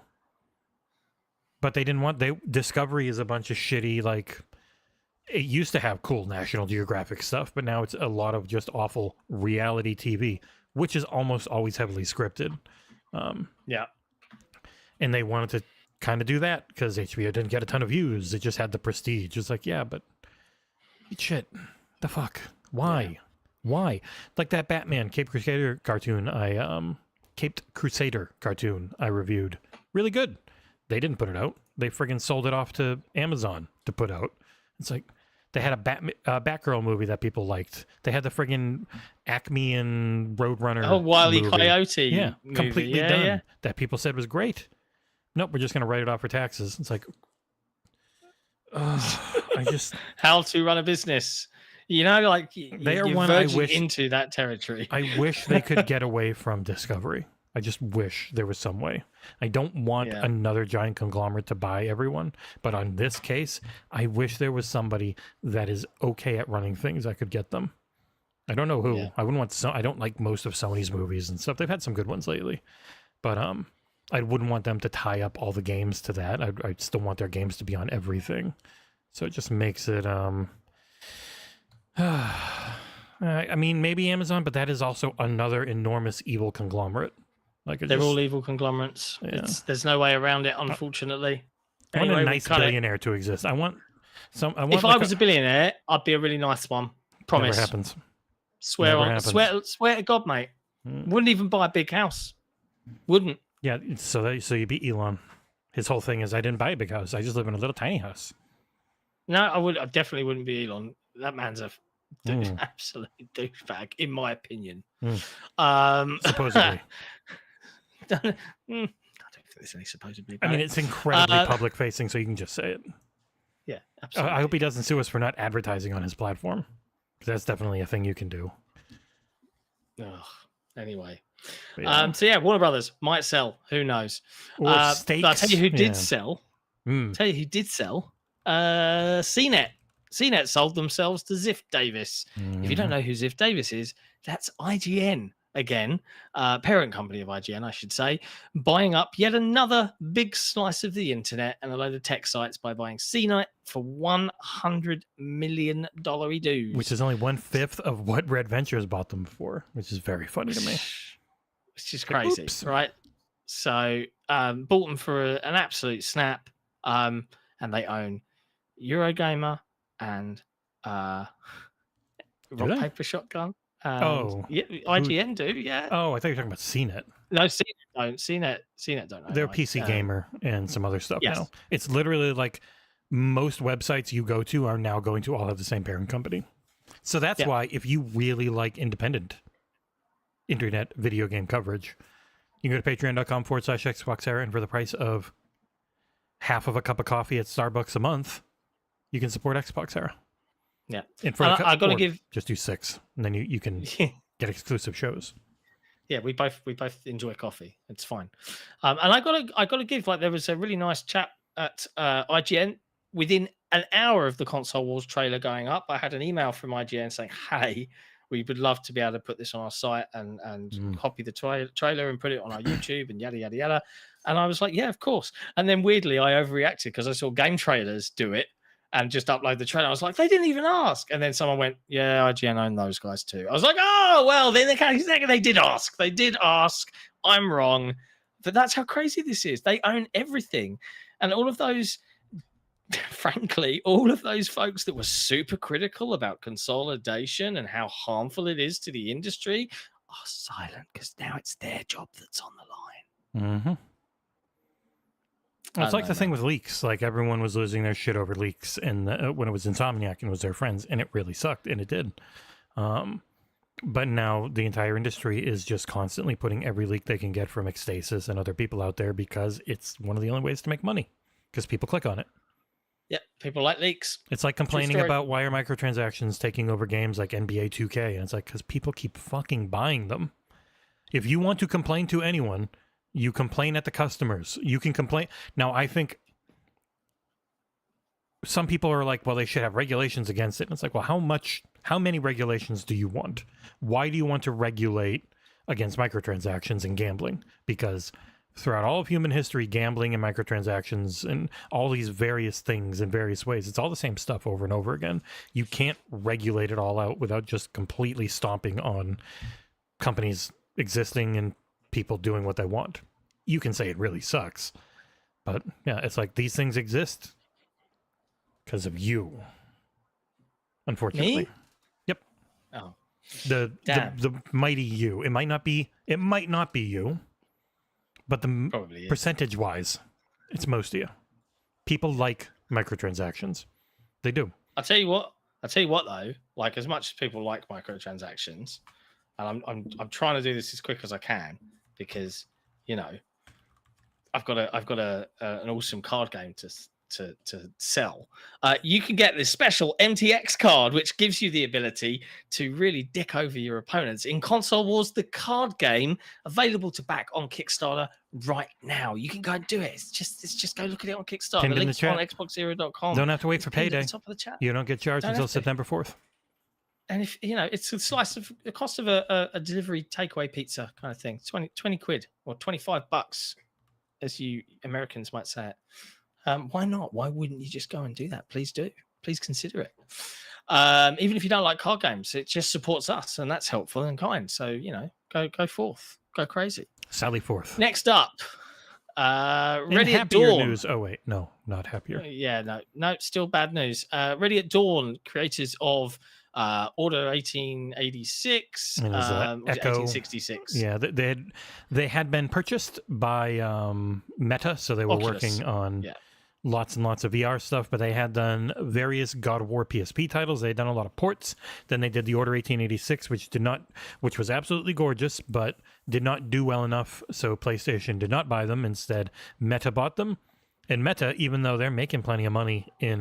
But they didn't want, Discovery is a bunch of shitty, like, it used to have cool National Geographic stuff, but now it's a lot of just awful reality TV, which is almost always heavily scripted. Yeah. And they wanted to kind of do that because HBO didn't get a ton of views. It just had the prestige. It's like, yeah, but shit, the fuck? Why? Yeah. Why? Like that Batman Caped Crusader cartoon I reviewed. Really good. They didn't put it out. They friggin' sold it off to Amazon to put out. It's like they had a Batgirl movie that people liked. They had the friggin' Acme and Roadrunner. Oh, Wile E. movie. Coyote. Yeah, movie. completely done. Yeah. That people said was great. Nope, we're just gonna write it off for taxes. It's like, I just how to run a business. You know, like they are one I wish into that territory. I wish they could get away from Discovery. I just wish there was some way. I don't want another giant conglomerate to buy everyone, but on this case, I wish there was somebody that is okay at running things that could get them. I don't know who. Yeah. I wouldn't want. I don't like most of Sony's movies and stuff. They've had some good ones lately, but I wouldn't want them to tie up all the games to that. I still want their games to be on everything. So it just makes it I mean, maybe Amazon, but that is also another enormous evil conglomerate. Like They're all evil conglomerates. Yeah. There's no way around it, unfortunately. I want Anyway, a we nice cut it. billionaire to exist. I want If I was a billionaire, I'd be a really nice one. Promise. Never happens. Swear Never on, happens. swear to God, mate. Wouldn't even buy a big house. Wouldn't. Yeah, so you beat Elon. His whole thing is, I didn't buy a big house. I just live in a little tiny house. No, I definitely wouldn't be Elon. That man's a absolute douchebag, in my opinion. Supposedly. I don't think there's any supposedly. I mean, it's incredibly public facing, so you can just say it. Yeah, absolutely. I hope he doesn't sue us for not advertising on his platform. That's definitely a thing you can do. Anyway. Yeah. So yeah, Warner Brothers might sell. Who knows? Or stakes. But I'll tell you who did sell. Mm. Tell you who did sell. CNET. CNET sold themselves to Ziff Davis. If you don't know who Ziff Davis is, that's IGN again, parent company of IGN, I should say, buying up yet another big slice of the internet and a load of tech sites by buying CNET for $100 million dues. Which is only 1/5 of what Red Ventures bought them for, which is very funny to me. It's just crazy, right? So bought them for an absolute snap, and they own Eurogamer and Rock Paper Shotgun. Yeah, IGN do, yeah. Oh, I thought you were talking about CNET. No, CNET don't. CNET don't know. They're PC Gamer and some other stuff now. It's literally like most websites you go to are now going to all have the same parent company. So that's why if you really like independent internet video game coverage, you can go to patreon.com/XboxEra, and for the price of half of a cup of coffee at Starbucks a month, you can support XboxEra. Yeah. And for I got to give just do 6, and then you can get exclusive shows. Yeah, we both enjoy coffee. It's fine. And I gotta give, like, there was a really nice chat at IGN within an hour of the Console Wars trailer going up. I had an email from IGN saying, "Hey, we would love to be able to put this on our site and copy the trailer and put it on our YouTube and yada yada yada." And I was like, "Yeah, of course." And then weirdly, I overreacted because I saw game trailers do it and just upload the trailer. I was like, they didn't even ask. And then someone went, yeah, IGN own those guys too. I was like, oh, well, then they did ask. They did ask. I'm wrong. But that's how crazy this is. They own everything. And all of those, frankly, all of those folks that were super critical about consolidation and how harmful it is to the industry are silent because now it's their job that's on the line. Mm-hmm. It's like the thing with leaks. Like, everyone was losing their shit over leaks, and when it was Insomniac and it was their friends, and it really sucked, and it did. But now the entire industry is just constantly putting every leak they can get from Xstasis and other people out there because it's one of the only ways to make money, because people click on it. Yeah, people like leaks. It's like complaining about why are microtransactions taking over games like NBA 2K, and it's like, because people keep fucking buying them. If you want to complain to anyone, you complain at the customers. You can complain. Now, I think some people are like, well, they should have regulations against it. And it's like, well, how many regulations do you want? Why do you want to regulate against microtransactions and gambling? Because throughout all of human history, gambling and microtransactions and all these various things in various ways, it's all the same stuff over and over again. You can't regulate it all out without just completely stomping on companies existing and people doing what they want. You can say it really sucks, but yeah, it's like these things exist because of you, unfortunately. Me? Yep. Oh, the mighty you. It might not be you, but the percentage wise, it's most of you. People like microtransactions. They do. I'll tell you what though, like, as much as people like microtransactions, and I'm trying to do this as quick as I can because, you know, I've got an awesome card game to sell. You can get this special MTX card, which gives you the ability to really dick over your opponents in Console Wars, the card game, available to back on Kickstarter right now. You can go and do it. It's just go look at it on Kickstarter. Pinned The in link's the chat. on XboxEra.com. Don't have to wait for payday. Top of the chat. You don't get charged until September 4th. And if you know, it's a slice of the cost of a delivery takeaway pizza kind of thing. 20 quid or $25, as you Americans might say it. Why not? Why wouldn't you just go and do that? Please do. Please consider it. Even if you don't like card games, it just supports us, and that's helpful and kind. So, go forth, go crazy. Sally forth. Next up, Ready at happier Dawn. news. Oh wait, no, not happier. Yeah, no, still bad news. Ready at Dawn, creators of Order 1886, And is that Echo? 1866. Yeah, they had been purchased by Meta, so they were Oculus. working on Yeah. lots and lots of VR stuff, but they had done various God of War PSP titles. They had done a lot of ports. Then they did the Order 1886, which was absolutely gorgeous, but did not do well enough, so PlayStation did not buy them. Instead, Meta bought them. And Meta, even though they're making plenty of money in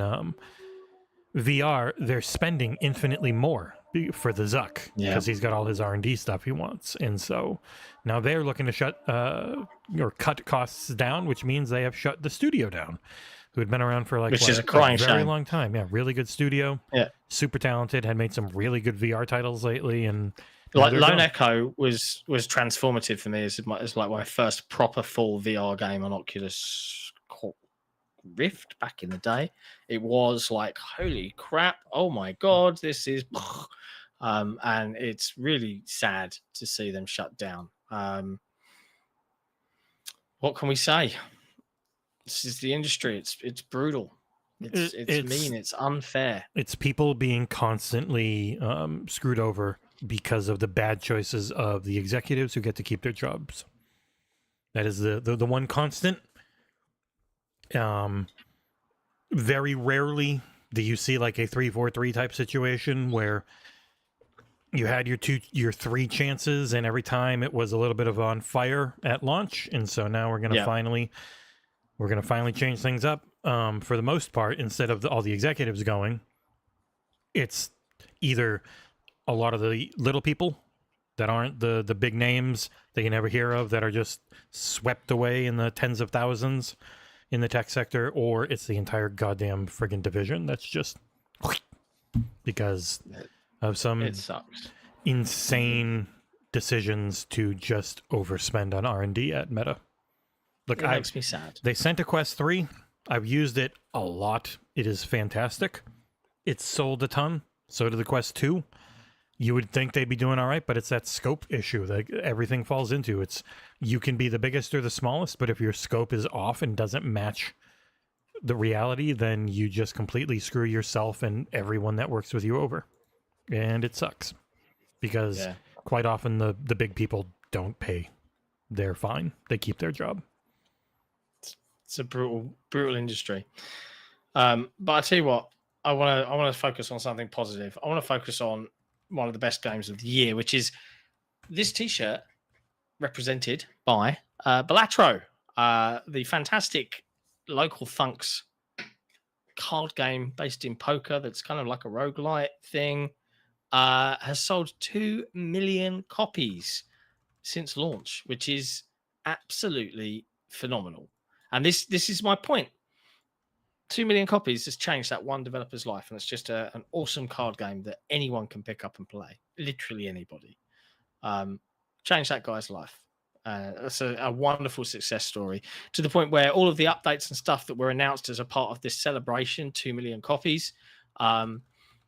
VR, they're spending infinitely more for the Zuck because he's got all his R&D stuff he wants. And so now they're looking to shut or cut costs down, which means they have shut the studio down, who had been around for Which is a crying very shame. long time. Yeah, really good studio. Yeah. Super talented, had made some really good VR titles lately. And Like Lone Echo was transformative for me. It's like my first proper full VR game on Oculus Rift back in the day. It was like, holy crap, oh my god, this is and it's really sad to see them shut down. What can we say? This is the industry. It's brutal. It's mean. It's unfair. It's people being constantly screwed over because of the bad choices of the executives who get to keep their jobs. That is the one constant. Very rarely do you see like a 3-4-3 type situation where you had your three chances, and every time it was a little bit of on fire at launch. And so now we're gonna finally change things up. For the most part, instead of all the executives going, it's either a lot of the little people that aren't the big names that you never hear of, that are just swept away in the tens of thousands in the tech sector, or it's the entire goddamn friggin' division that's just because of some insane decisions to just overspend on R&D at Meta. Look, it makes me sad. They sent a Quest 3. I've used it a lot. It is fantastic. It's sold a ton. So did the Quest 2. You would think they'd be doing all right, but it's that scope issue that everything falls into. It's you can be the biggest or the smallest, but if your scope is off and doesn't match the reality, then you just completely screw yourself and everyone that works with you over. And it sucks because quite often the big people don't pay their fine. They keep their job. It's a brutal industry. But I tell you what, I want to focus on something positive. I want to focus on one of the best games of the year, which is this T-shirt represented by Balatro, the fantastic local Funks card game based in poker that's kind of like a roguelite thing, has sold 2 million copies since launch, which is absolutely phenomenal. And this is my point. 2 million copies has changed that one developer's life, and it's just an awesome card game that anyone can pick up and play. Literally anybody. Changed that guy's life. That's a wonderful success story, to the point where all of the updates and stuff that were announced as a part of this celebration, 2 million copies,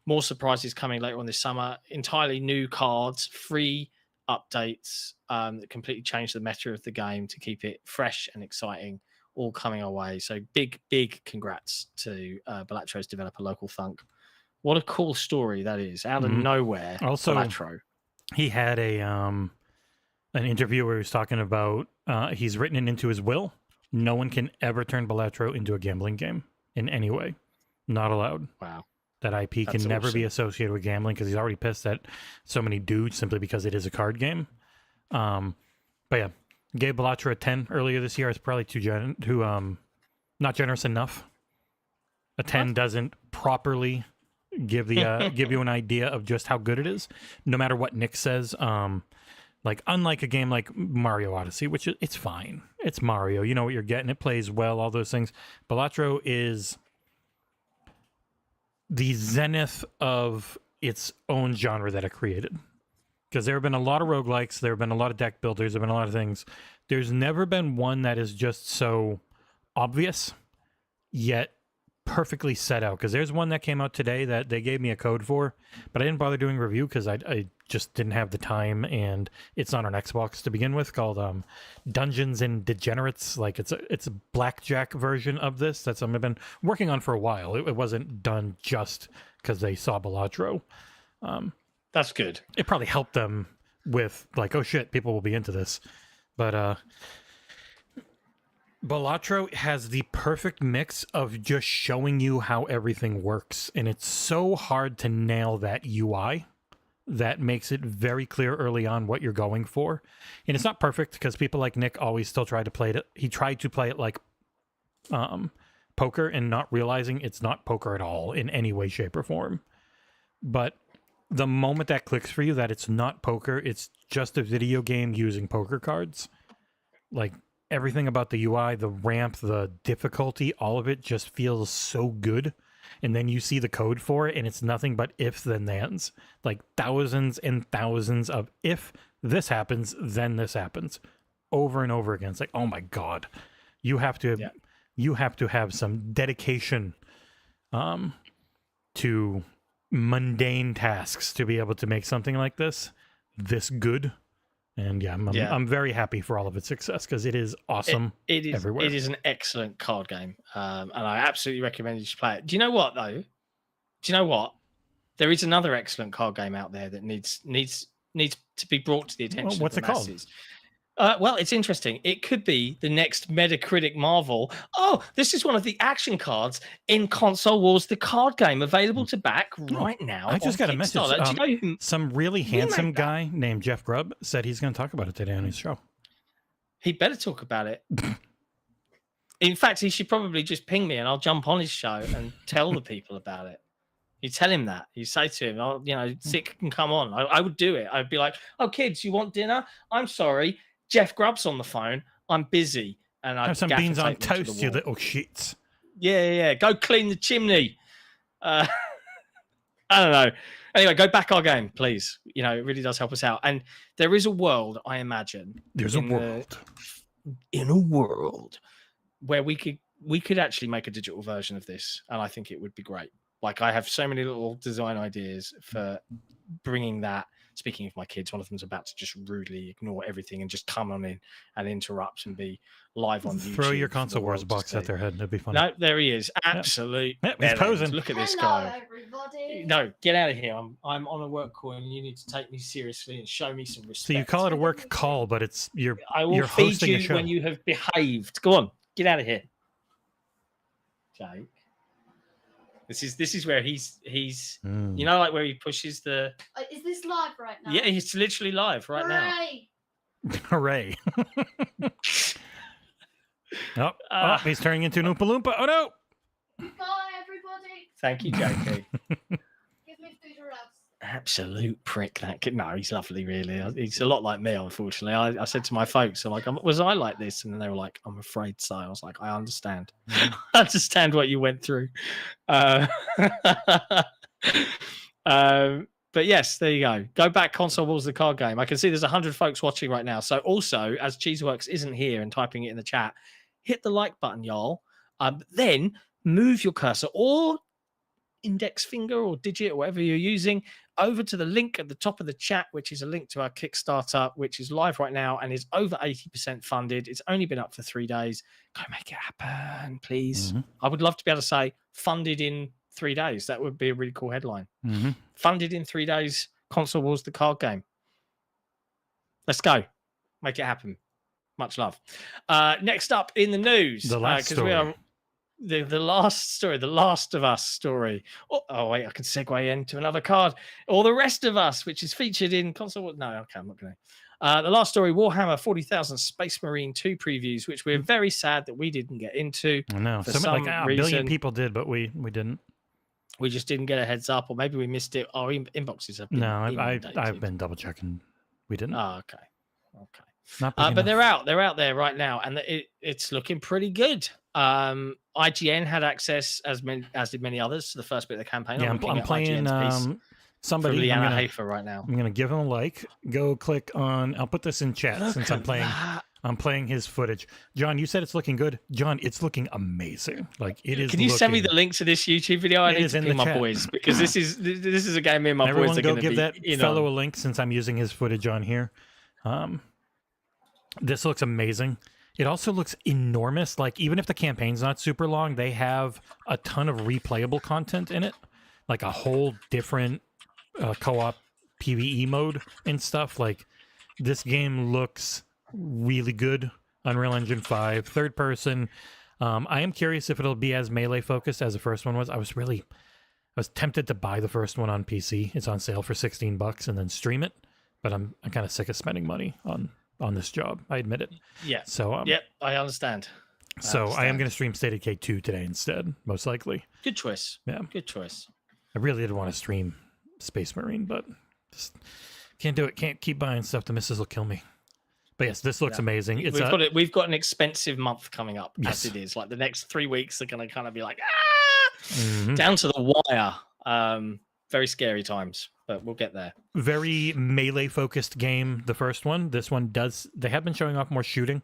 more surprises coming later on this summer, entirely new cards, free updates that completely changed the meta of the game to keep it fresh and exciting, all coming our way. So big congrats to Balatro's developer, Local Funk. What a cool story that is. Out of nowhere, also, Balatro. He had an interview where he was talking about he's written it into his will. No one can ever turn Balatro into a gambling game in any way. Not allowed. Wow. That IP can never be associated with gambling, because he's already pissed at so many dudes simply because it is a card game. But yeah, gave Balatro a 10 earlier this year. It's probably too not generous enough. A 10 doesn't properly give the give you an idea of just how good it is, no matter what Nick says. Like, unlike a game like Mario Odyssey, which it's fine. It's Mario. You know what you're getting. It plays well, all those things. Balatro is the zenith of its own genre that it created. Because there have been a lot of roguelikes, there have been a lot of deck builders, there have been a lot of things. There's never been one that is just so obvious, yet perfectly set out, because there's one that came out today that they gave me a code for, but I didn't bother doing a review because I just didn't have the time, and it's not on Xbox to begin with, called Dungeons and Degenerates. Like it's a blackjack version of this that I've been working on for a while. It wasn't done just because they saw Balatro. That's good. It probably helped them with like, oh shit, people will be into this. But Balatro has the perfect mix of just showing you how everything works, and it's so hard to nail that UI that makes it very clear early on what you're going for. And it's not perfect because people like Nick always still try to play it. He tried to play it like poker and not realizing it's not poker at all in any way, shape, or form. But the moment that clicks for you that it's not poker, it's just a video game using poker cards, like everything about the UI, the ramp, the difficulty, all of it just feels so good. And then you see the code for it, and it's nothing but ifs and thens, like thousands and thousands of if this happens, then this happens, over and over again. It's like, oh my god, you have to have some dedication to mundane tasks to be able to make something like this good. And I'm very happy for all of its success because it is awesome. It is everywhere. It is an excellent card game, and I absolutely recommend you should play it. Do you know what though? Do you know what? There is another excellent card game out there that needs to be brought to the attention. What's of the it called? masses. Well, it's interesting. It could be the next Metacritic Marvel. Oh, this is one of the action cards in Console Wars, the card game, available to back right now. I just got a message. Do you know who, some really handsome guy named Jeff Grubb said he's going to talk about it today on his show. He better talk about it. In fact, he should probably just ping me and I'll jump on his show and tell the people about it. You tell him that. You say to him, Sick can come on. I would do it. I'd be like, oh, kids, you want dinner? I'm sorry. Jeff Grubb's on the phone. I'm busy. And I have some beans on toast, you little shits. Yeah. Go clean the chimney. I don't know. Anyway, go back our game, please. It really does help us out. And there is a world, I imagine. In a world where we could actually make a digital version of this. And I think it would be great. Like, I have so many little design ideas for bringing that. Speaking of my kids, one of them's about to just rudely ignore everything and just come on in and interrupt and be live on YouTube. Throw your Console Wars box at their head. That'd be funny. No, there he is. Absolute. Yep, he's posing. Look at this guy. Everybody. No, get out of here. I'm on a work call and you need to take me seriously and show me some respect. So you call it a work call, but I will feed you when you have behaved. Go on, get out of here, Jake. This is where he's like where he pushes the. Is this live right now? Yeah, he's literally live right now. Hooray! He's turning into an Oompa Loompa. Oh no! Bye, everybody. Thank you, JP. Give me food or else. Absolute prick, that kid. No, he's lovely, really. He's a lot like me, unfortunately. I said to my folks, I'm like, was I like this? And then they were like, I'm afraid so. I was like, I understand. I understand what you went through. But yes, there you go. Go back, Console Wars, the card game. I can see there's 100 folks watching right now. So also, as Cheeseworks isn't here and typing it in the chat, hit the like button, y'all. Then move your cursor or index finger or digit or whatever you're using over to the link at the top of the chat, which is a link to our Kickstarter, which is live right now and is over 80% funded. It's only been up for 3 days. Go make it happen, please. Mm-hmm. I would love to be able to say funded in 3 days. That would be a really cool headline. Mm-hmm. Funded in 3 days, Console Wars, the card game. Let's go. Make it happen. Much love. Next up in the news. The last story. The last story, the Last of Us story. Oh, wait, I can segue into another card. Or The Rest of Us, which is featured in Console. No, okay, I'm not going to. The last story, Warhammer 40,000 Space Marine 2 previews, which we're very sad that we didn't get into. I know. Like a billion people did, but we didn't. We just didn't get a heads up, or maybe we missed it. Our inboxes have been. No, I've been double checking. We didn't. Oh, okay. But they're out there right now, and it's looking pretty good. IGN had access, as did many others, to the first bit of the campaign. Yeah, I'm playing somebody. From Liana Hafer right now. I'm going to give him a like. Go click on. I'll put this in chat since I'm playing. I'm playing his footage. John, you said it's looking good. John, it's looking amazing. Like it is. Can you send me the link to this YouTube video? I It need is to in ping the my chat. boys because this is a game me and my Everyone boys are go going to give be that in fellow on. a link since I'm using his footage on here. This looks amazing. It also looks enormous. Like even if the campaign's not super long, they have a ton of replayable content in it, like a whole different co-op PvE mode and stuff. Like this game looks really good. Unreal Engine 5, third person. I am curious if it'll be as melee focused as the first one was. I was tempted to buy the first one on PC. It's on sale for $16 and then stream it, but I'm kind of sick of spending money on this job. I admit it. Yeah. So Yep, I understand. I am going to stream State of Decay 2 today instead, most likely. Good choice. Yeah. Good choice. I really did want to stream Space Marine, but just can't do it. Can't keep buying stuff. The missus will kill me. But yes, this looks amazing. It's We've got an expensive month coming up, Yes. as it is. Like the next 3 weeks are going to kind of be like, Mhm. down to the wire. Very scary times, but we'll get there. very melee focused game. The first one. This one they have been showing off more shooting.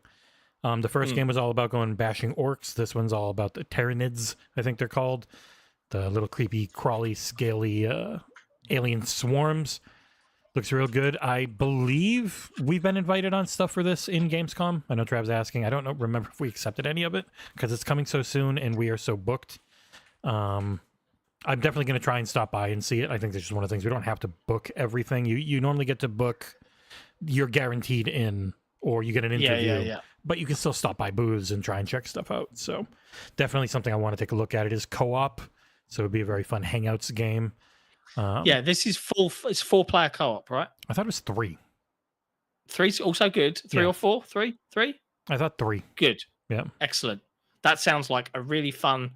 The first game was all about going and bashing orcs. This one's all about the Tyranids, I think they're called. The little creepy, crawly, scaly alien swarms. Looks real good. I believe we've been invited on stuff for this in Gamescom. I know Trav's asking. I don't remember if we accepted any of it because it's coming so soon and we are so booked. I'm definitely going to try and stop by and see it. I think that's just one of the things. We don't have to book everything. You normally get to book, you're guaranteed in, or you get an interview. Yeah. But you can still stop by booths and try and check stuff out. So definitely something I want to take a look at. It is co-op, so it'd be a very fun Hangouts game. Yeah, this is it's 4-player co-op, right? I thought it was 3. 3's also good. 3 Yeah. or 4? 3? 3? I thought 3. Good. Yeah. Excellent. That sounds like a really fun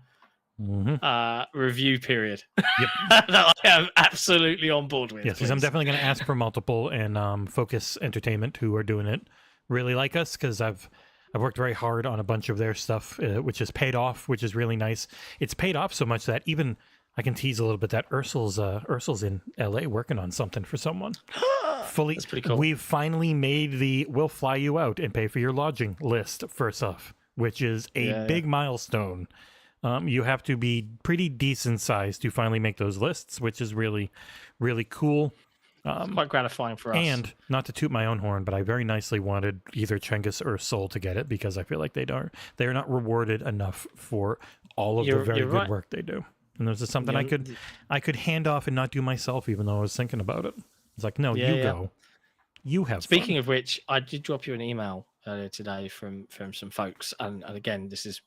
review period. Yep. that I am absolutely on board with. Yes, because I'm please. definitely going to ask for multiple, and Focus Entertainment, who are doing it, really like us because I've worked very hard on a bunch of their stuff, which has paid off, which is really nice. It's paid off so much that even I can tease a little bit that Ursul's in LA working on something for someone. Fully, That's pretty cool. We've finally made the "we'll fly you out and pay for your lodging" list for stuff, which is a big milestone. You have to be pretty decent sized to finally make those lists, which is really, really cool. It's quite gratifying for us. And not to toot my own horn, but I very nicely wanted either Cengiz or Sol to get it because I feel like they are not rewarded enough for all of the very good work they do. And this is something I could hand off and not do myself, even though I was thinking about it. It's like, no, go. You have. Speaking of which, I did drop you an email earlier today from some folks, and again, this is,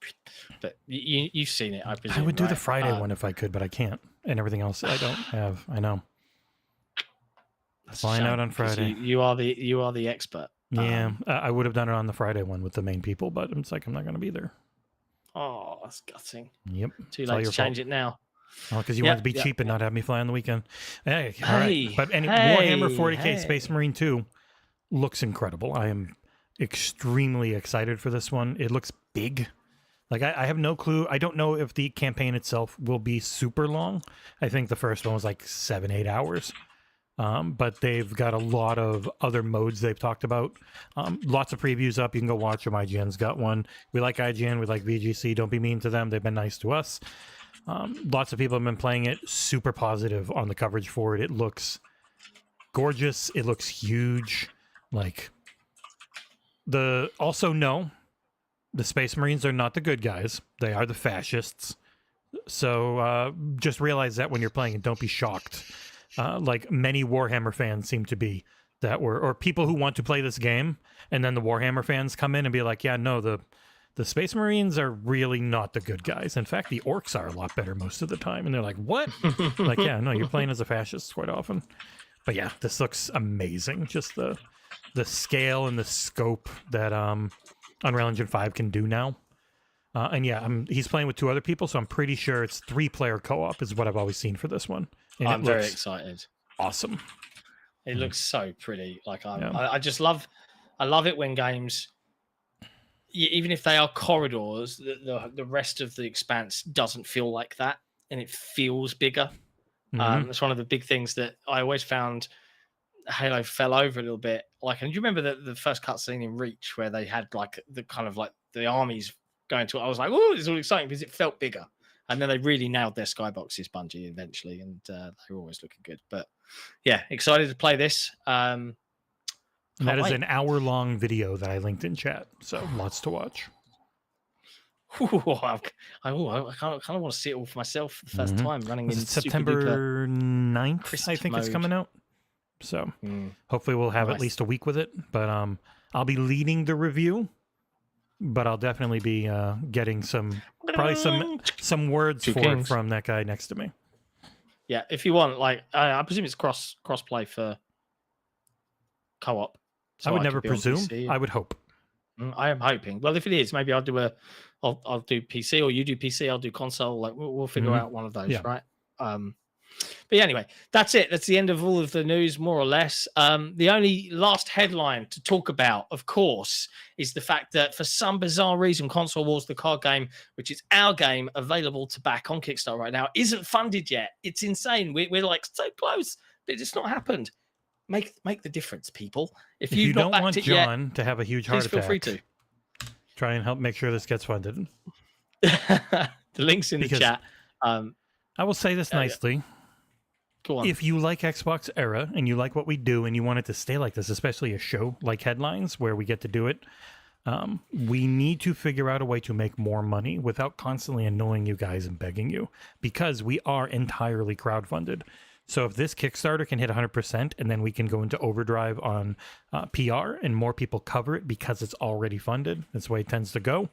but you've seen it, I presume. I would do the right? Friday one if I could, but I can't, and everything else I don't have. I know. Flying out on Friday. You are the expert. Yeah, I would have done it on the Friday one with the main people, but it's like I'm not going to be there. Oh, that's gutting. Yep. Too late to change it now. Oh, because you wanted to be cheap and not have me fly on the weekend. Hey, all right. But hey, Warhammer 40K Space Marine 2 looks incredible. I am extremely excited for this one. It looks big. Like, I have no clue. I don't know if the campaign itself will be super long. I think the first one was like 7-8 hours. But they've got a lot of other modes they've talked about. Lots of previews up. You can go watch them. IGN's got one. We like IGN. We like VGC. Don't be mean to them. They've been nice to us. Lots of people have been playing it. Super positive on the coverage for it. It looks gorgeous. It looks huge. Like, the Space Marines are not the good guys. They are the fascists. So just realize that when you're playing it. Don't be shocked. Like many Warhammer fans seem to be, or people who want to play this game, and then the Warhammer fans come in and be like, yeah, no, the Space Marines are really not the good guys. In fact, the orcs are a lot better most of the time. And they're like, what? Like, yeah, no, you're playing as a fascist quite often. But yeah, this looks amazing. Just the scale and the scope that Unreal Engine 5 can do now. And yeah, he's playing with 2 other people, so I'm pretty sure it's 3-player co-op is what I've always seen for this one. And I'm very excited. Awesome. It looks so pretty. Like I just love it when games, even if they are corridors, the rest of the expanse doesn't feel like that, and it feels bigger. It's one of the big things that I always found Halo fell over a little bit. Like, and do you remember the first cutscene in Reach where they had like the kind of like the armies going to? I was like, oh, it's all exciting because it felt bigger. And then they really nailed their skyboxes, Bungie, eventually, and they were always looking good. But yeah, excited to play this. And that is wait. an hour-long video that I linked in chat, so lots to watch. I kind of want to see it all for myself for the first time, running in September 9th, crisp I think it's mode. coming out. So hopefully we'll have at least a week with it. But I'll be leading the review, but I'll definitely be getting probably some words from that guy next to me. Yeah, if you want, like, I presume it's cross-play for co-op. So I would never presume. I would hope. I am hoping. Well, if it is, maybe I'll do I'll do PC, or you do PC. I'll do console. Like we'll figure out one of those, right? But yeah, anyway, that's it. That's the end of all of the news, more or less. The only last headline to talk about, of course, is the fact that for some bizarre reason, Console Wars, the card game, which is our game, available to back on Kickstarter right now, isn't funded yet. It's insane. We're like so close, but it's not happened. Make the difference, people. If you don't want John to have a huge heart attack, feel free to try and help make sure this gets funded. The link's in the chat. I will say this nicely. Go on. If you like XboxEra and you like what we do and you want it to stay like this, especially a show like Headlines where we get to do it, we need to figure out a way to make more money without constantly annoying you guys and begging you, because we are entirely crowdfunded. So if this Kickstarter can hit 100% and then we can go into overdrive on PR and more people cover it because it's already funded, that's the way it tends to go.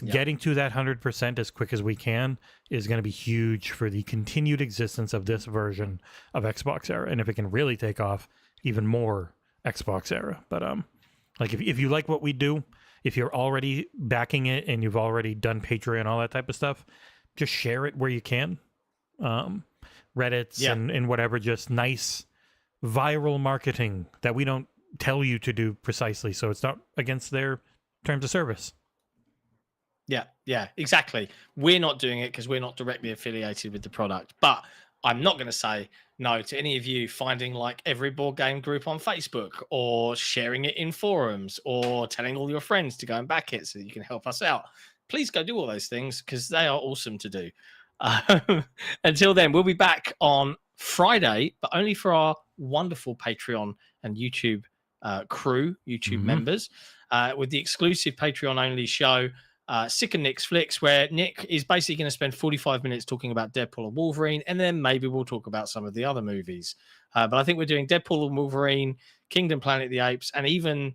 Getting to that 100% as quick as we can is going to be huge for the continued existence of this version of XboxEra. And if it can really take off, even more XboxEra. But like if you like what we do, if you're already backing it and you've already done Patreon, all that type of stuff, just share it where you can. Reddits and whatever, just nice viral marketing that we don't tell you to do precisely, so it's not against their terms of service. Yeah, exactly. We're not doing it because we're not directly affiliated with the product, but I'm not going to say no to any of you finding like every board game group on Facebook, or sharing it in forums, or telling all your friends to go and back it so that you can help us out. Please go do all those things because they are awesome to do. Until then, we'll be back on Friday, but only for our wonderful Patreon and YouTube crew, YouTube members, with the exclusive Patreon only show, Sick and Nick's Flicks, where Nick is basically going to spend 45 minutes talking about Deadpool and Wolverine, and then maybe we'll talk about some of the other movies. But I think we're doing Deadpool and Wolverine, Kingdom Planet of the Apes, and even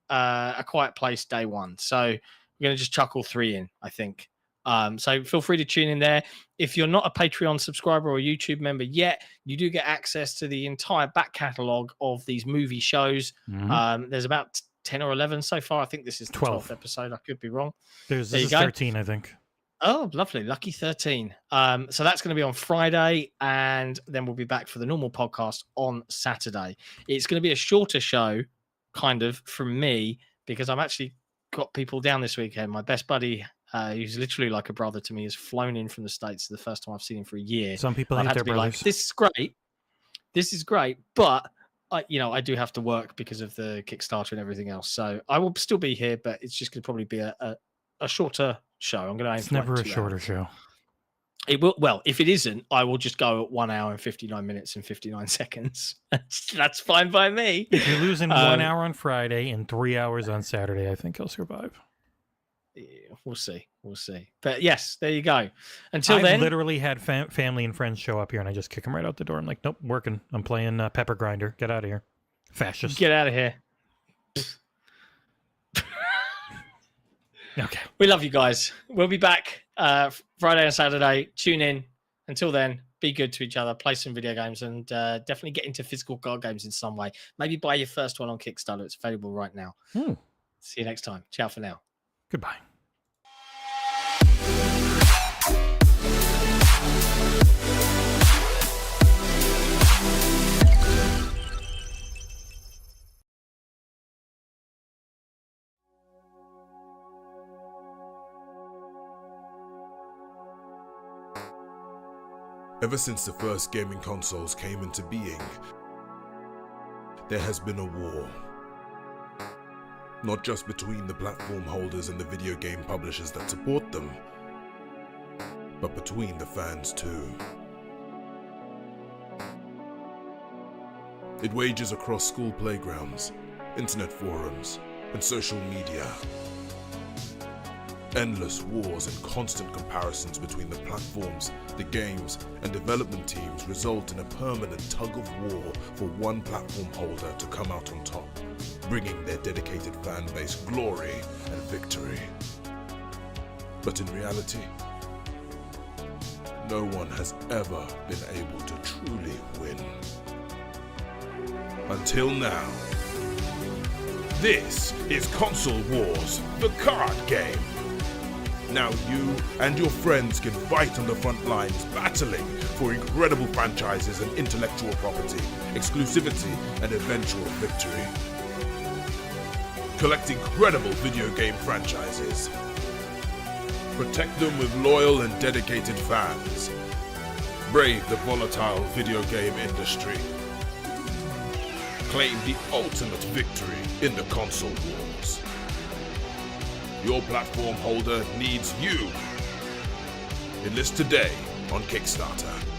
A Quiet Place Day One. So we're going to just chuck all three in, I think. So feel free to tune in there. If you're not a Patreon subscriber or a YouTube member yet, you do get access to the entire back catalogue of these movie shows. There's about 10 or 11 so far. I think this is the 12th episode. I could be wrong. This is 13, I think. Oh, lovely. Lucky 13. So that's going to be on Friday, and then we'll be back for the normal podcast on Saturday. It's going to be a shorter show, kind of, from me, because I've actually got people down this weekend. My best buddy, who's literally like a brother to me, has flown in from the States. The first time I've seen him for a year. Some people hate their brothers. Like, this is great, but I do have to work because of the Kickstarter and everything else. So I will still be here, but it's just going to probably be a shorter show. I'm going to aim It's for never like a shorter show. It will. Well, if it isn't, I will just go at 1 hour and 59 minutes and 59 seconds. That's fine by me. If you're losing 1 hour on Friday and 3 hours on Saturday, I think he'll survive. Yeah, we'll see. But yes, there you go. Until then, I've literally had family and friends show up here, and I just kick them right out the door. I'm like, nope, working. I'm playing Pepper Grinder. Get out of here, fascist. Get out of here. Okay. We love you guys. We'll be back Friday and Saturday. Tune in. Until then, be good to each other. Play some video games, and definitely get into physical card games in some way. Maybe buy your first one on Kickstarter. It's available right now. See you next time. Ciao for now. Goodbye. Ever since the first gaming consoles came into being, there has been a war. Not just between the platform holders and the video game publishers that support them, but between the fans too. It wages across school playgrounds, internet forums, and social media. Endless wars and constant comparisons between the platforms, the games, and development teams result in a permanent tug of war for one platform holder to come out on top, bringing their dedicated fan base glory and victory. But in reality, no one has ever been able to truly win. Until now. This is Console Wars, the card game. Now you and your friends can fight on the front lines, battling for incredible franchises and intellectual property, exclusivity, and eventual victory. Collect incredible video game franchises. Protect them with loyal and dedicated fans. Brave the volatile video game industry. Claim the ultimate victory in the console wars. Your platform holder needs you. Enlist today on Kickstarter.